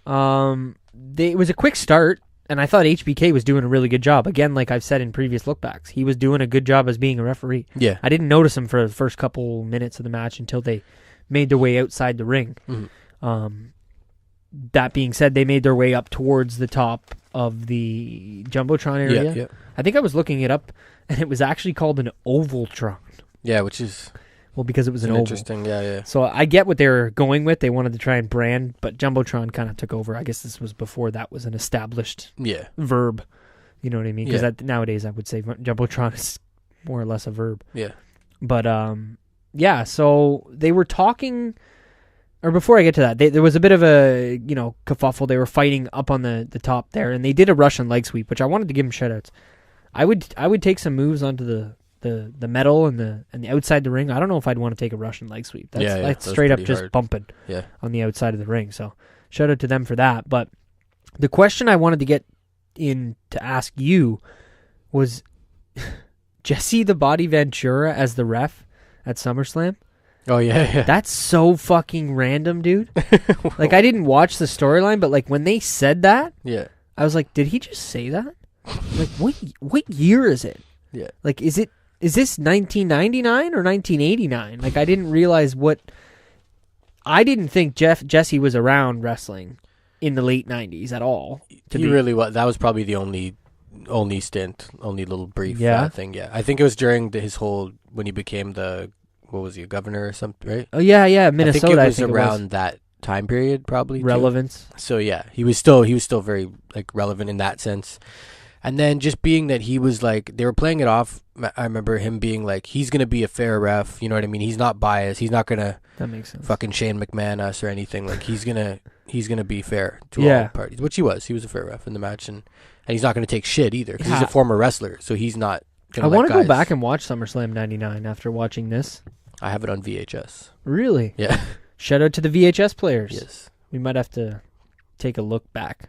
It was a quick start, and I thought HBK was doing a really good job. Again, like I've said in previous lookbacks, he was doing a good job as being a referee. Yeah. I didn't notice him for the first couple minutes of the match until they made their way outside the ring. Mm-hmm. That being said, they made their way up towards the top of the Jumbotron area. Yeah. I think I was looking it up, and it was actually called an Ovaltron. Yeah, which is... Well, because it was an oval. Interesting, yeah. So I get what they were going with. They wanted to try and brand, but Jumbotron kind of took over. I guess this was before that was an established verb. You know what I mean? Because nowadays I would say Jumbotron is more or less a verb. Yeah. But, so they were talking... Or before I get to that, there was a bit of a, kerfuffle. They were fighting up on the top there, and they did a Russian leg sweep, which I wanted to give them shout-outs. I would take some moves onto the metal and the outside the ring. I don't know if I'd want to take a Russian leg sweep. That's straight up just bumping on the outside of the ring. So shout out to them for that. But the question I wanted to get in to ask you was Jesse the Body Ventura as the ref at SummerSlam. Oh, yeah. That's so fucking random, dude. Like, I didn't watch the storyline, but, like, when they said that, I was like, did he just say that? Like, what year is it? Yeah. Like, is this 1999 or 1989? Like, I didn't realize I didn't think Jesse was around wrestling in the late 90s at all. He really was. That was probably the only stint, only little brief thing, yeah. I think it was during his whole, when he became what was he, a governor or something, right? Oh, yeah, Minnesota. I think it was around that time period, probably. Relevance. Too. So, yeah, he was still very, like, relevant in that sense. And then just being that he was, like, they were playing it off, I remember him being, like, he's going to be a fair ref, you know what I mean? He's not biased. He's not going to fucking Shane McMahon us or anything. Like, he's going to be fair to all parties, which he was. He was a fair ref in the match, and he's not going to take shit either, because he's a former wrestler, so he's not going to I want to go back and watch SummerSlam 99 after watching this. I have it on VHS. Really? Yeah. Shout out to the VHS players. Yes. We might have to take a look back.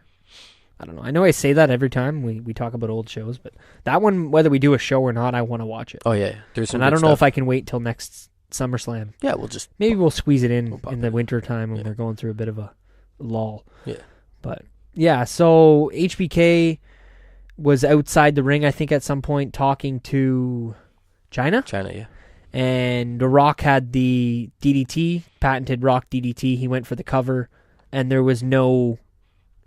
I don't know. I know I say that every time we talk about old shows, but that one, whether we do a show or not, I want to watch it. Oh, yeah. There's some and I don't know if I can wait till next SummerSlam. Yeah, maybe we'll squeeze it in the winter time when they're going through a bit of a lull. Yeah. But, yeah, so HBK was outside the ring, I think, at some point talking to China. Yeah. And The Rock had the DDT, patented Rock DDT. He went for the cover, and there was no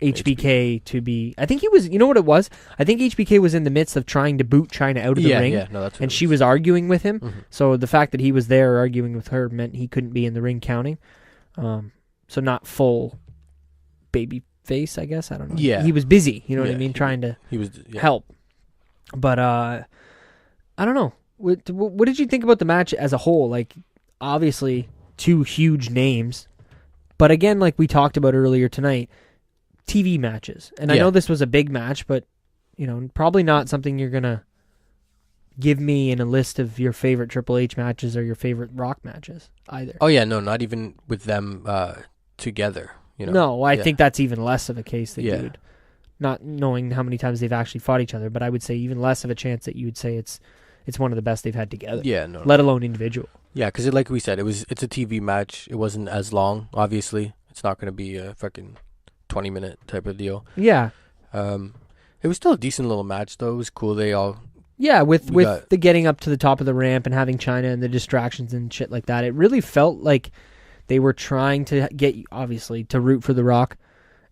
HBK to be... I think he was... You know what it was? I think HBK was in the midst of trying to boot China out of the ring. Yeah, no, that's what and she was arguing with him. Mm-hmm. So the fact that he was there arguing with her meant he couldn't be in the ring counting. So not full baby face, I guess. I don't know. Yeah. He was busy, you know what I mean? Trying to help. But I don't know. What did you think about the match as a whole? Like, obviously, two huge names. But again, like we talked about earlier tonight, TV matches. And I know this was a big match, but, you know, probably not something you're going to give me in a list of your favorite Triple H matches or your favorite Rock matches either. Oh, yeah, no, not even with them together. You know? No, I think that's even less of a case that you would, not knowing how many times they've actually fought each other, but I would say even less of a chance that you would say it's one of the best they've had together. Yeah, no. Let alone individual. Yeah, because like we said, it's a TV match. It wasn't as long, obviously. It's not going to be a fucking 20-minute type of deal. Yeah. It was still a decent little match, though. It was cool. They all... Yeah, with the getting up to the top of the ramp and having China and the distractions and shit like that, it really felt like they were trying to get you, obviously, to root for The Rock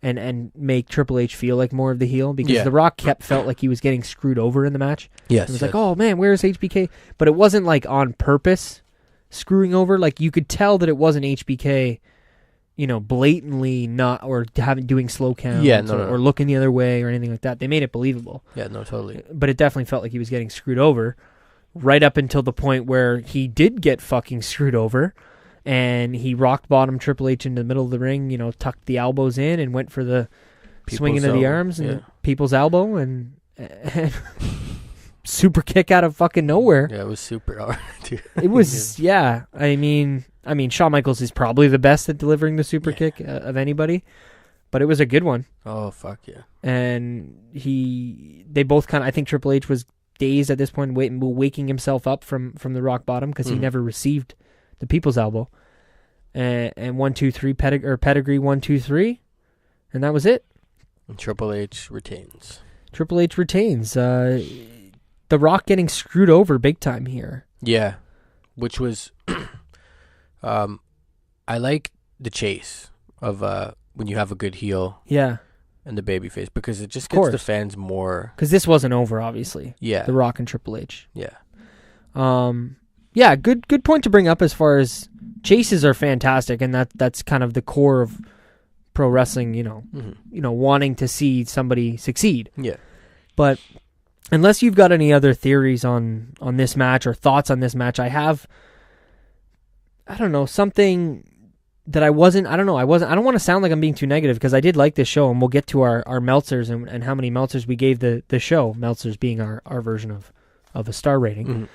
and make Triple H feel like more of the heel, because The Rock felt like he was getting screwed over in the match. Yes. It was like, oh man, where's HBK? But it wasn't like on purpose screwing over. Like, you could tell that it wasn't HBK, you know, blatantly not, or doing slow counts or looking the other way or anything like that. They made it believable. Yeah, no, totally. But it definitely felt like he was getting screwed over right up until the point where he did get fucking screwed over. And he rocked bottom Triple H into the middle of the ring, you know, tucked the elbows in and went for the swinging of the arms and people's elbow and super kick out of fucking nowhere. Yeah, it was super hard, dude. It was, I mean, Shawn Michaels is probably the best at delivering the super kick of anybody, but it was a good one. Oh, fuck yeah. And they both kind of, I think Triple H was dazed at this point, waking himself up from the rock bottom because he never received the people's elbow, and 1, 2, 3 pedigree 1, 2, 3, and that was it. And Triple H retains. The Rock getting screwed over big time here. Yeah, which was, I like the chase of when you have a good heel. Yeah. And the babyface, because it just gets the fans more. Because this wasn't over, obviously. Yeah. The Rock and Triple H. Yeah. Yeah, good point to bring up as far as chases are fantastic, and that's kind of the core of pro wrestling, you know, wanting to see somebody succeed. Yeah. But unless you've got any other theories on this match or thoughts on this match, I don't know, something that I don't want to sound like I'm being too negative, because I did like this show, and we'll get to our Meltzers and how many Meltzers we gave the show, Meltzers being our version of a star rating.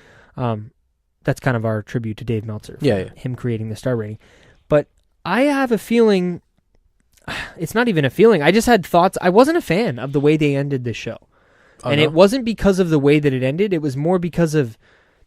That's kind of our tribute to Dave Meltzer. Him creating the star rating. But I have a feeling, it's not even a feeling, I just had thoughts. I wasn't a fan of the way they ended this show. It wasn't because of the way that it ended. It was more because of,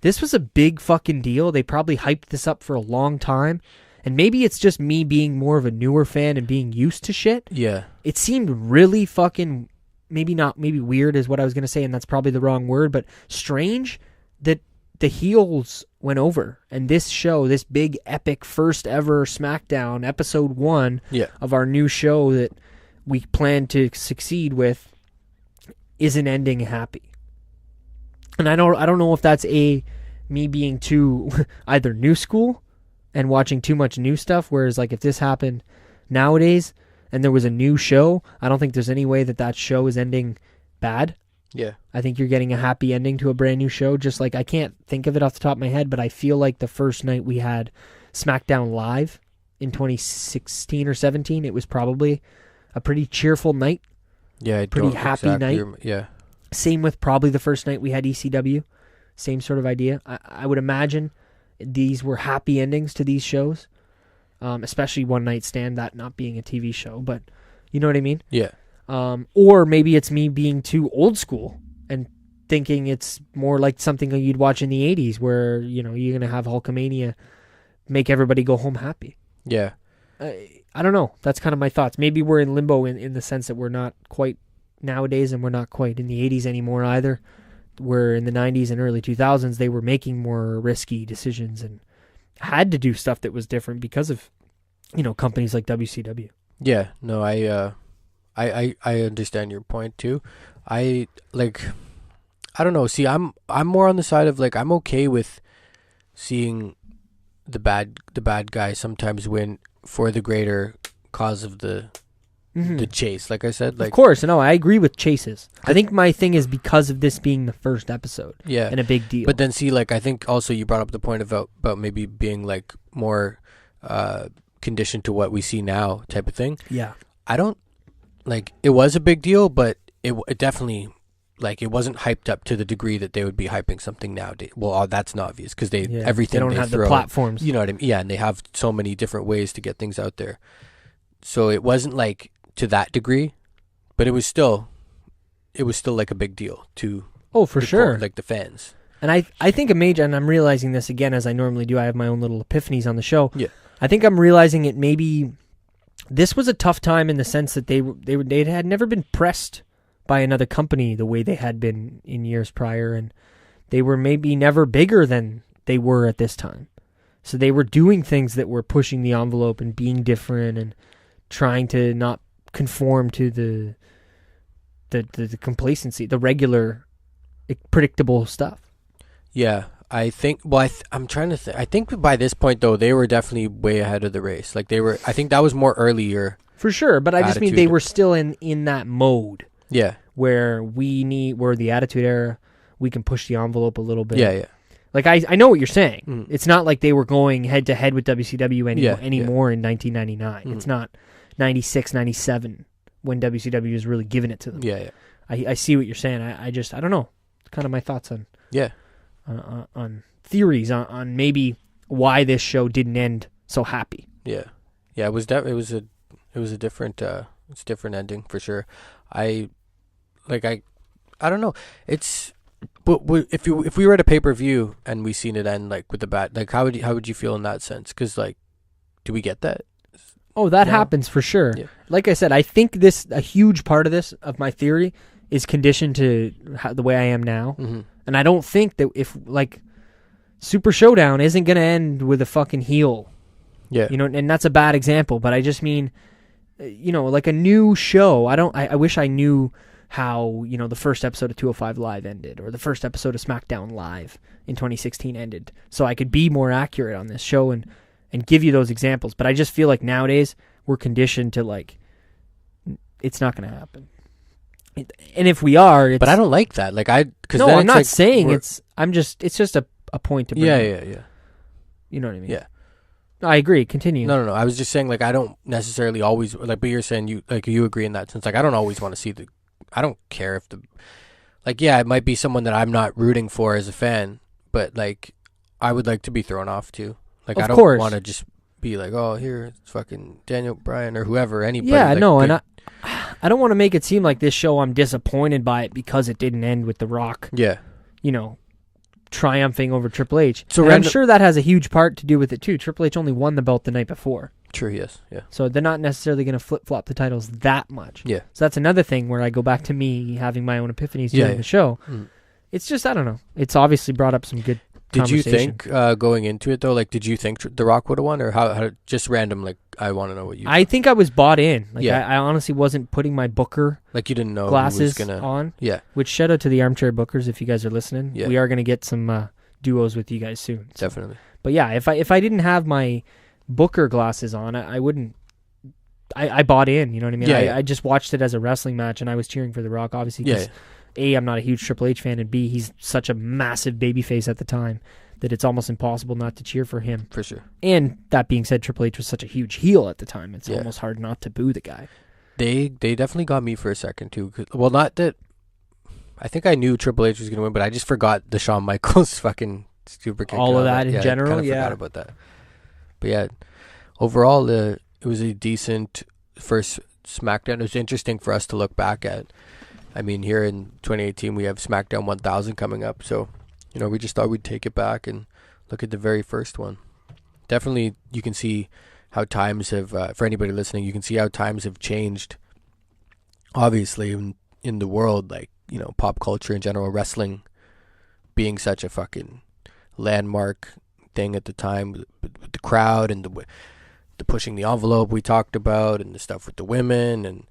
this was a big fucking deal. They probably hyped this up for a long time. And maybe it's just me being more of a newer fan and being used to shit. Yeah. It seemed really fucking, maybe weird is what I was going to say, and that's probably the wrong word, but strange that the heels went over, and this show, this big epic first ever SmackDown episode 1 of our new show that we plan to succeed with, isn't ending happy. And I don't know if that's me being too either new school and watching too much new stuff, whereas like if this happened nowadays and there was a new show, I don't think there's any way that show is ending bad. Yeah. I think you're getting a happy ending to a brand new show. Just like, I can't think of it off the top of my head, but I feel like the first night we had SmackDown Live in 2016 or 17, it was probably a pretty cheerful night. Yeah. Pretty happy night. Yeah. Same with probably the first night we had ECW. Same sort of idea. I would imagine these were happy endings to these shows, especially One Night Stand, that not being a TV show, but you know what I mean? Yeah. Or maybe it's me being too old school and thinking it's more like something you'd watch in the 80s where, you know, you're going to have Hulkamania make everybody go home happy. Yeah. I don't know. That's kind of my thoughts. Maybe we're in limbo in the sense that we're not quite nowadays and we're not quite in the 80s anymore either. where in the 90s and early 2000s, they were making more risky decisions and had to do stuff that was different because of, companies like WCW. Yeah, no, I understand your point too. I don't know. See, I'm more on the side of I'm okay with seeing the bad guy sometimes win for the greater cause of the chase. Like I said, of course, no, I agree with chases. I think my thing is because of this being the first episode, and a big deal. But then see, I think also you brought up the point about maybe being more conditioned to what we see now, type of thing. Yeah, I don't it was a big deal, but it definitely. It wasn't hyped up to the degree that they would be hyping something nowadays. Well, that's not obvious because everything they don't have the platforms. You know what I mean? Yeah, and they have so many different ways to get things out there. So it wasn't to that degree, but it was still a big deal to. Oh, for sure. The fans. And I think a major, and I'm realizing this again as I normally do. I have my own little epiphanies on the show. Yeah. I think I'm realizing it. Maybe this was a tough time in the sense that they had never been pressed by another company the way they had been in years prior, and they were maybe never bigger than they were at this time. So they were doing things that were pushing the envelope and being different and trying to not conform to the complacency, the regular, predictable stuff. Yeah, I think. Well, I'm trying to think. I think by this point though, they were definitely way ahead of the race. They were. I think that was more earlier. For sure, but I just mean they were still in that mode. Yeah. Where we're the Attitude Era, we can push the envelope a little bit. Yeah. I know what you're saying. Mm. It's not like they were going head to head with WCW anymore in 1999. Mm. It's not 96, 97 when WCW is really giving it to them. Yeah. I see what you're saying. I don't know. Kind of my thoughts on on theories on maybe why this show didn't end so happy. Yeah. It was a different different ending for sure. I don't know. It's but if we were at a pay-per-view and we seen it end with the bat, how would you feel in that sense? Because do we get that? Oh, that happens for sure. Yeah. Like I said, I think a huge part of my theory is conditioned to the way I am now, and I don't think that if Super Showdown isn't gonna end with a fucking heel. Yeah, and that's a bad example, but I just mean. A new show. I wish I knew how, the first episode of 205 Live ended or the first episode of SmackDown Live in 2016 ended. So I could be more accurate on this show and give you those examples. But I just feel like nowadays we're conditioned to it's not going to happen. And if we are, but I don't like that. I'm not saying it's just a point to bring up. Yeah. You know what I mean? Yeah. I agree. Continue. No. I was just saying, I don't necessarily always but you're saying you agree in that sense. I don't always want to see I don't care if it might be someone that I'm not rooting for as a fan, but I would like to be thrown off too. I don't want to just be oh, here it's fucking Daniel Bryan or whoever, anybody. Yeah, no, and I don't want to make it seem like this show I'm disappointed by it because it didn't end with The Rock. Yeah. Triumphing over Triple H. So I'm sure that has a huge part to do with it too. Triple H only won the belt the night before. True, yes. Yeah. So they're not necessarily going to flip-flop the titles that much. Yeah. So that's another thing where I go back to me having my own epiphanies during the show. Mm. It's just, I don't know. It's obviously brought up some good Did you think, going into it though, did you think The Rock would have won or how just random, I want to know what you I think I was bought in. I honestly wasn't putting my Booker you didn't know glasses who was gonna, on. Yeah. Which shout out to the Armchair Bookers if you guys are listening. Yeah. We are going to get some duos with you guys soon. So. Definitely. But yeah, if I didn't have my Booker glasses on, I wouldn't. I bought in. You know what I mean? Yeah, I just watched it as a wrestling match, and I was cheering for The Rock, obviously. Because A, I'm not a huge Triple H fan, and B, he's such a massive babyface at the time that it's almost impossible not to cheer for him. For sure. And that being said, Triple H was such a huge heel at the time. It's almost hard not to boo the guy. They definitely got me for a second too. Well, not that. I think I knew Triple H was going to win, but I just forgot the Shawn Michaels fucking super kick. All of that in general, I forgot about that. But yeah, overall, it was a decent first SmackDown. It was interesting for us to look back at. I mean, here in 2018, we have SmackDown 1000 coming up, so we just thought we'd take it back and look at the very first one. Definitely, you can see how times have, for anybody listening, you can see how times have changed. Obviously, in the world, pop culture in general, wrestling being such a fucking landmark thing at the time with the crowd and the pushing the envelope we talked about and the stuff with the women and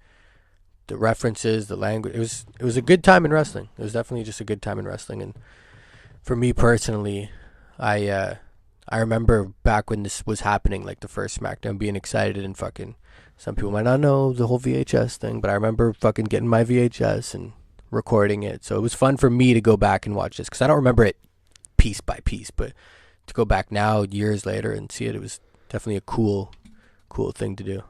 the references, the language. It was a good time in wrestling. It was definitely just a good time in wrestling. And for me personally, I remember back when this was happening, like the first SmackDown, being excited and fucking, some people might not know the whole VHS thing, but I remember fucking getting my VHS and recording it. So it was fun for me to go back and watch this, because I don't remember it piece by piece, but to go back now years later and see it, it was definitely a cool thing to do.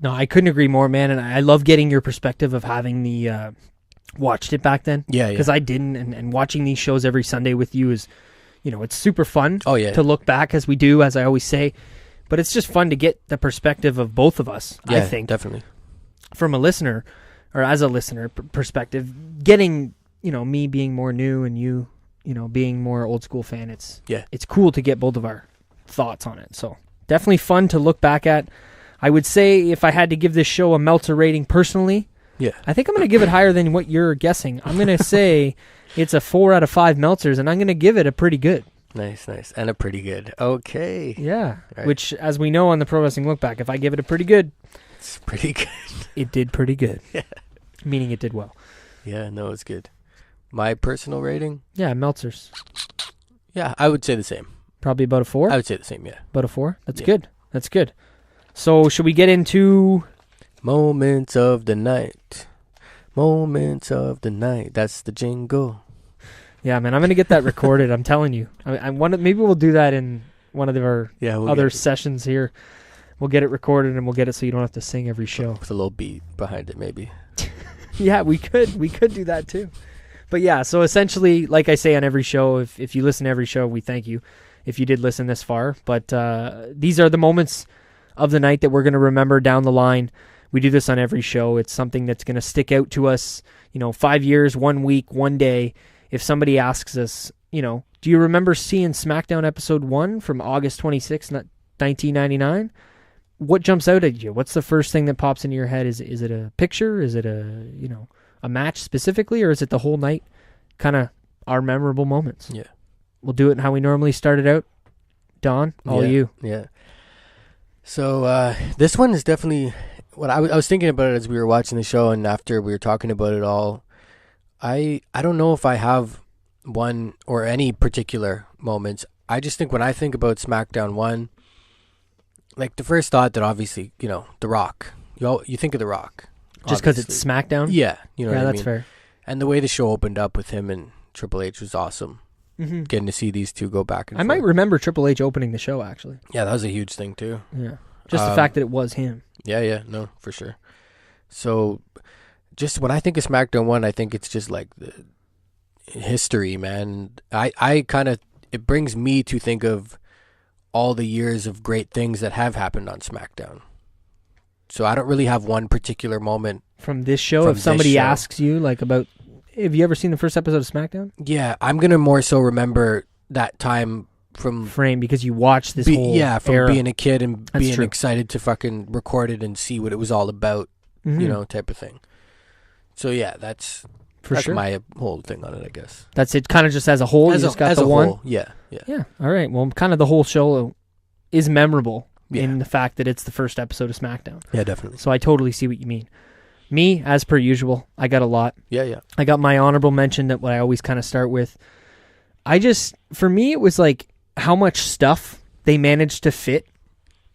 No, I couldn't agree more, man. And I love getting your perspective of having the watched it back then. Yeah. Because I didn't, and watching these shows every Sunday with you is, it's super fun. Oh, yeah. To look back as we do, as I always say. But it's just fun to get the perspective of both of us, yeah, I think. Definitely. From a listener, or as a listener perspective, getting, me being more new and you, being more old school fan, it's cool to get both of our thoughts on it. So definitely fun to look back at. I would say if I had to give this show a Meltzer rating personally, I think I'm going to give it higher than what you're guessing. I'm going to say it's a 4 out of 5 Meltzers, and I'm going to give it a pretty good. Nice. And a pretty good. Okay. Yeah. Right. Which, as we know on the Pro Wrestling Look Back, if I give it a pretty good, it's pretty good. It did pretty good. Yeah. Meaning it did well. Yeah, no, it's good. My personal rating? Yeah, Meltzers. Yeah, I would say the same. Probably about a 4? I would say the same, yeah. About a 4? That's good. That's good. So, should we get into... Moments of the night. Moments of the night. That's the jingle. Yeah, man, I'm going to get that recorded. I'm telling you. Maybe we'll do that in one of our other sessions here. We'll get it recorded and we'll get it so you don't have to sing every show. With a little beat behind it, maybe. Yeah, we could. We could do that too. But yeah, so essentially, like I say on every show, if you listen to every show, we thank you if you did listen this far. But these are the moments of the night that we're going to remember down the line. We do this on every show. It's something that's going to stick out to us, 5 years, 1 week, 1 day. If somebody asks us, do you remember seeing SmackDown episode 1 from August 26, 1999? What jumps out at you? What's the first thing that pops into your head? Is it a picture? Is it a match specifically, or is it the whole night? Kind of our memorable moments. Yeah. We'll do it in how we normally started out. Don, you. Yeah. So this one is definitely what I was thinking about it as we were watching the show, and after we were talking about it all. I don't know if I have one or any particular moments. I just think when I think about SmackDown 1, like the first thought that obviously, The Rock. You think of The Rock. Just because it's SmackDown? Yeah. You know what I mean? Yeah, that's fair. And the way the show opened up with him and Triple H was awesome. Mm-hmm. Getting to see these two go back and forth. I might remember Triple H opening the show, actually. Yeah, that was a huge thing, too. Yeah. Just the fact that it was him. Yeah, no, for sure. So, just when I think of SmackDown 1, I think it's just like the history, man. I kind of, it brings me to think of all the years of great things that have happened on SmackDown. So I don't really have one particular moment. From this show? If somebody asks you, like, about, have you ever seen the first episode of SmackDown? Yeah, I'm going to more so remember that time from... Frame, because you watched this whole era. Being a kid and being excited to fucking record it and see what it was all about, type of thing. So yeah, that's my whole thing on it, I guess. That's it, kind of just as a whole. You just got the one. Whole, yeah. All right. Well, kind of the whole show is memorable in the fact that it's the first episode of SmackDown. Yeah, definitely. So I totally see what you mean. Me, as per usual, I got a lot. Yeah. I got my honorable mention that what I always kind of start with. For me, it was like how much stuff they managed to fit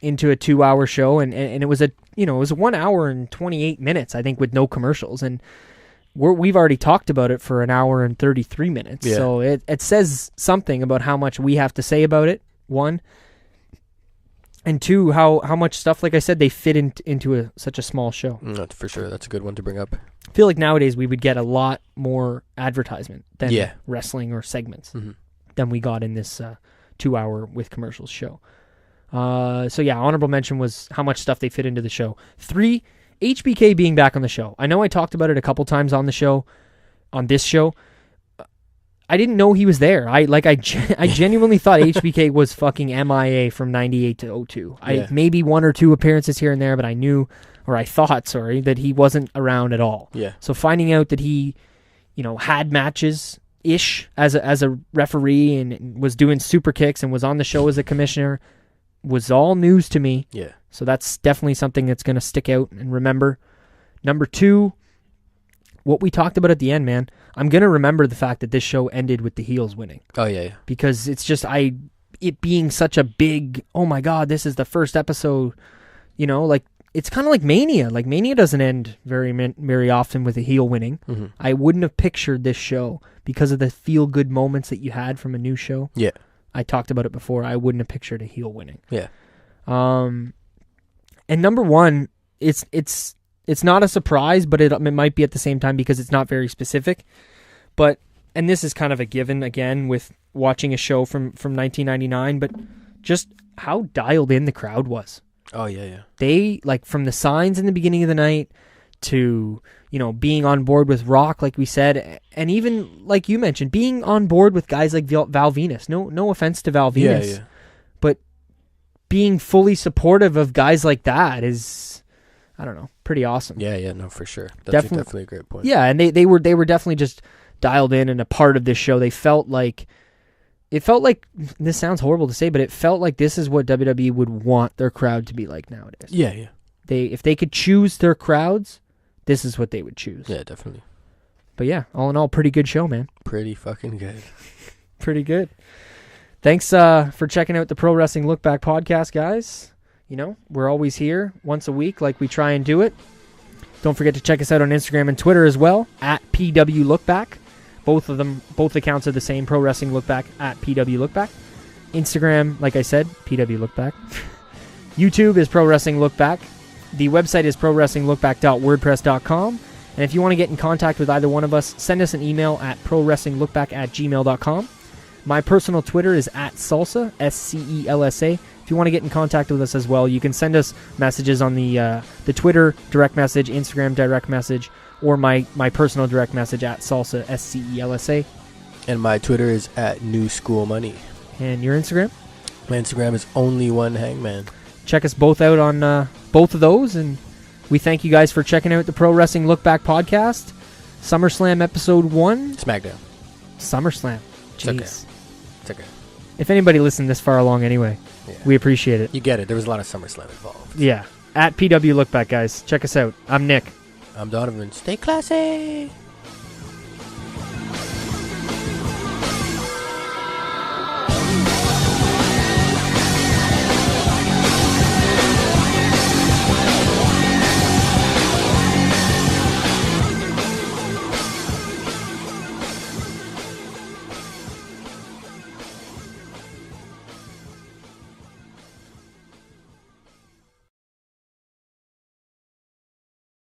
into a 2-hour show, and it was it was 1 hour and 28 minutes, I think, with no commercials, and we've already talked about it for 1 hour and 33 minutes. Yeah. So it says something about how much we have to say about it. One, and two, how much stuff, like I said, they fit into such a small show. That's for sure. That's a good one to bring up. I feel like nowadays we would get a lot more advertisement than wrestling or segments than we got in this 2-hour with commercials show. So yeah, honorable mention was how much stuff they fit into the show. 3, HBK being back on the show. I know I talked about it a couple times on the show, on this show. I didn't know he was there. I genuinely thought HBK was fucking MIA from 98 to 02. Maybe 1 or 2 appearances here and there, but I thought that he wasn't around at all. Yeah. So finding out that he, had matches ish as a referee and was doing super kicks and was on the show as a commissioner was all news to me. Yeah. So that's definitely something that's going to stick out and remember. Number 2, what we talked about at the end, man. I'm going to remember the fact that this show ended with the heels winning. Oh, yeah. Because it's just it being such a big, oh my God, this is the first episode, like it's kind of like Mania. Like Mania doesn't end very often with a heel winning. Mm-hmm. I wouldn't have pictured this show because of the feel-good moments that you had from a new show. Yeah. I talked about it before. I wouldn't have pictured a heel winning. Yeah. And number 1, it's not a surprise, but it might be at the same time because it's not very specific. And this is kind of a given again with watching a show from 1999, but just how dialed in the crowd was. Oh, yeah. They, like, from the signs in the beginning of the night to, being on board with Rock, like we said, and even, like you mentioned, being on board with guys like Val Venus. No offense to Val Venus. Yeah. But being fully supportive of guys like that is, I don't know, pretty awesome. Yeah, no, for sure. That's definitely a great point. Yeah, and they were definitely just dialed in and a part of this show. It felt like, this sounds horrible to say, but it felt like this is what WWE would want their crowd to be like nowadays. Yeah. If they could choose their crowds, this is what they would choose. Yeah, definitely. But yeah, all in all, pretty good show, man. Pretty fucking good. Pretty good. Thanks for checking out the Pro Wrestling LookBack Podcast, guys. We're always here once a week like we try and do it. Don't forget to check us out on Instagram and Twitter as well, at PW LookBack. Both accounts are the same, Pro Wrestling LookBack at PW LookBack. Instagram, like I said, PW LookBack. YouTube is Pro Wrestling LookBack. The website is prowrestlinglookback.wordpress.com. And if you want to get in contact with either one of us, send us an email at prowrestlinglookback@gmail.com. My personal Twitter is at Salsa, SCELSA. If you want to get in contact with us as well, you can send us messages on the Twitter direct message, Instagram direct message, or my personal direct message at Salsa, SCELSA. And my Twitter is at New School Money. And your Instagram? My Instagram is Only One Hangman. Check us both out on both of those, and we thank you guys for checking out the Pro Wrestling LookBack Podcast. SummerSlam Episode 1. SmackDown. SummerSlam. Jeez. It's okay. If anybody listened this far along anyway, we appreciate it. You get it. There was a lot of SummerSlam involved. Yeah. At PW LookBack, guys. Check us out. I'm Nick. I'm Donovan. Stay classy.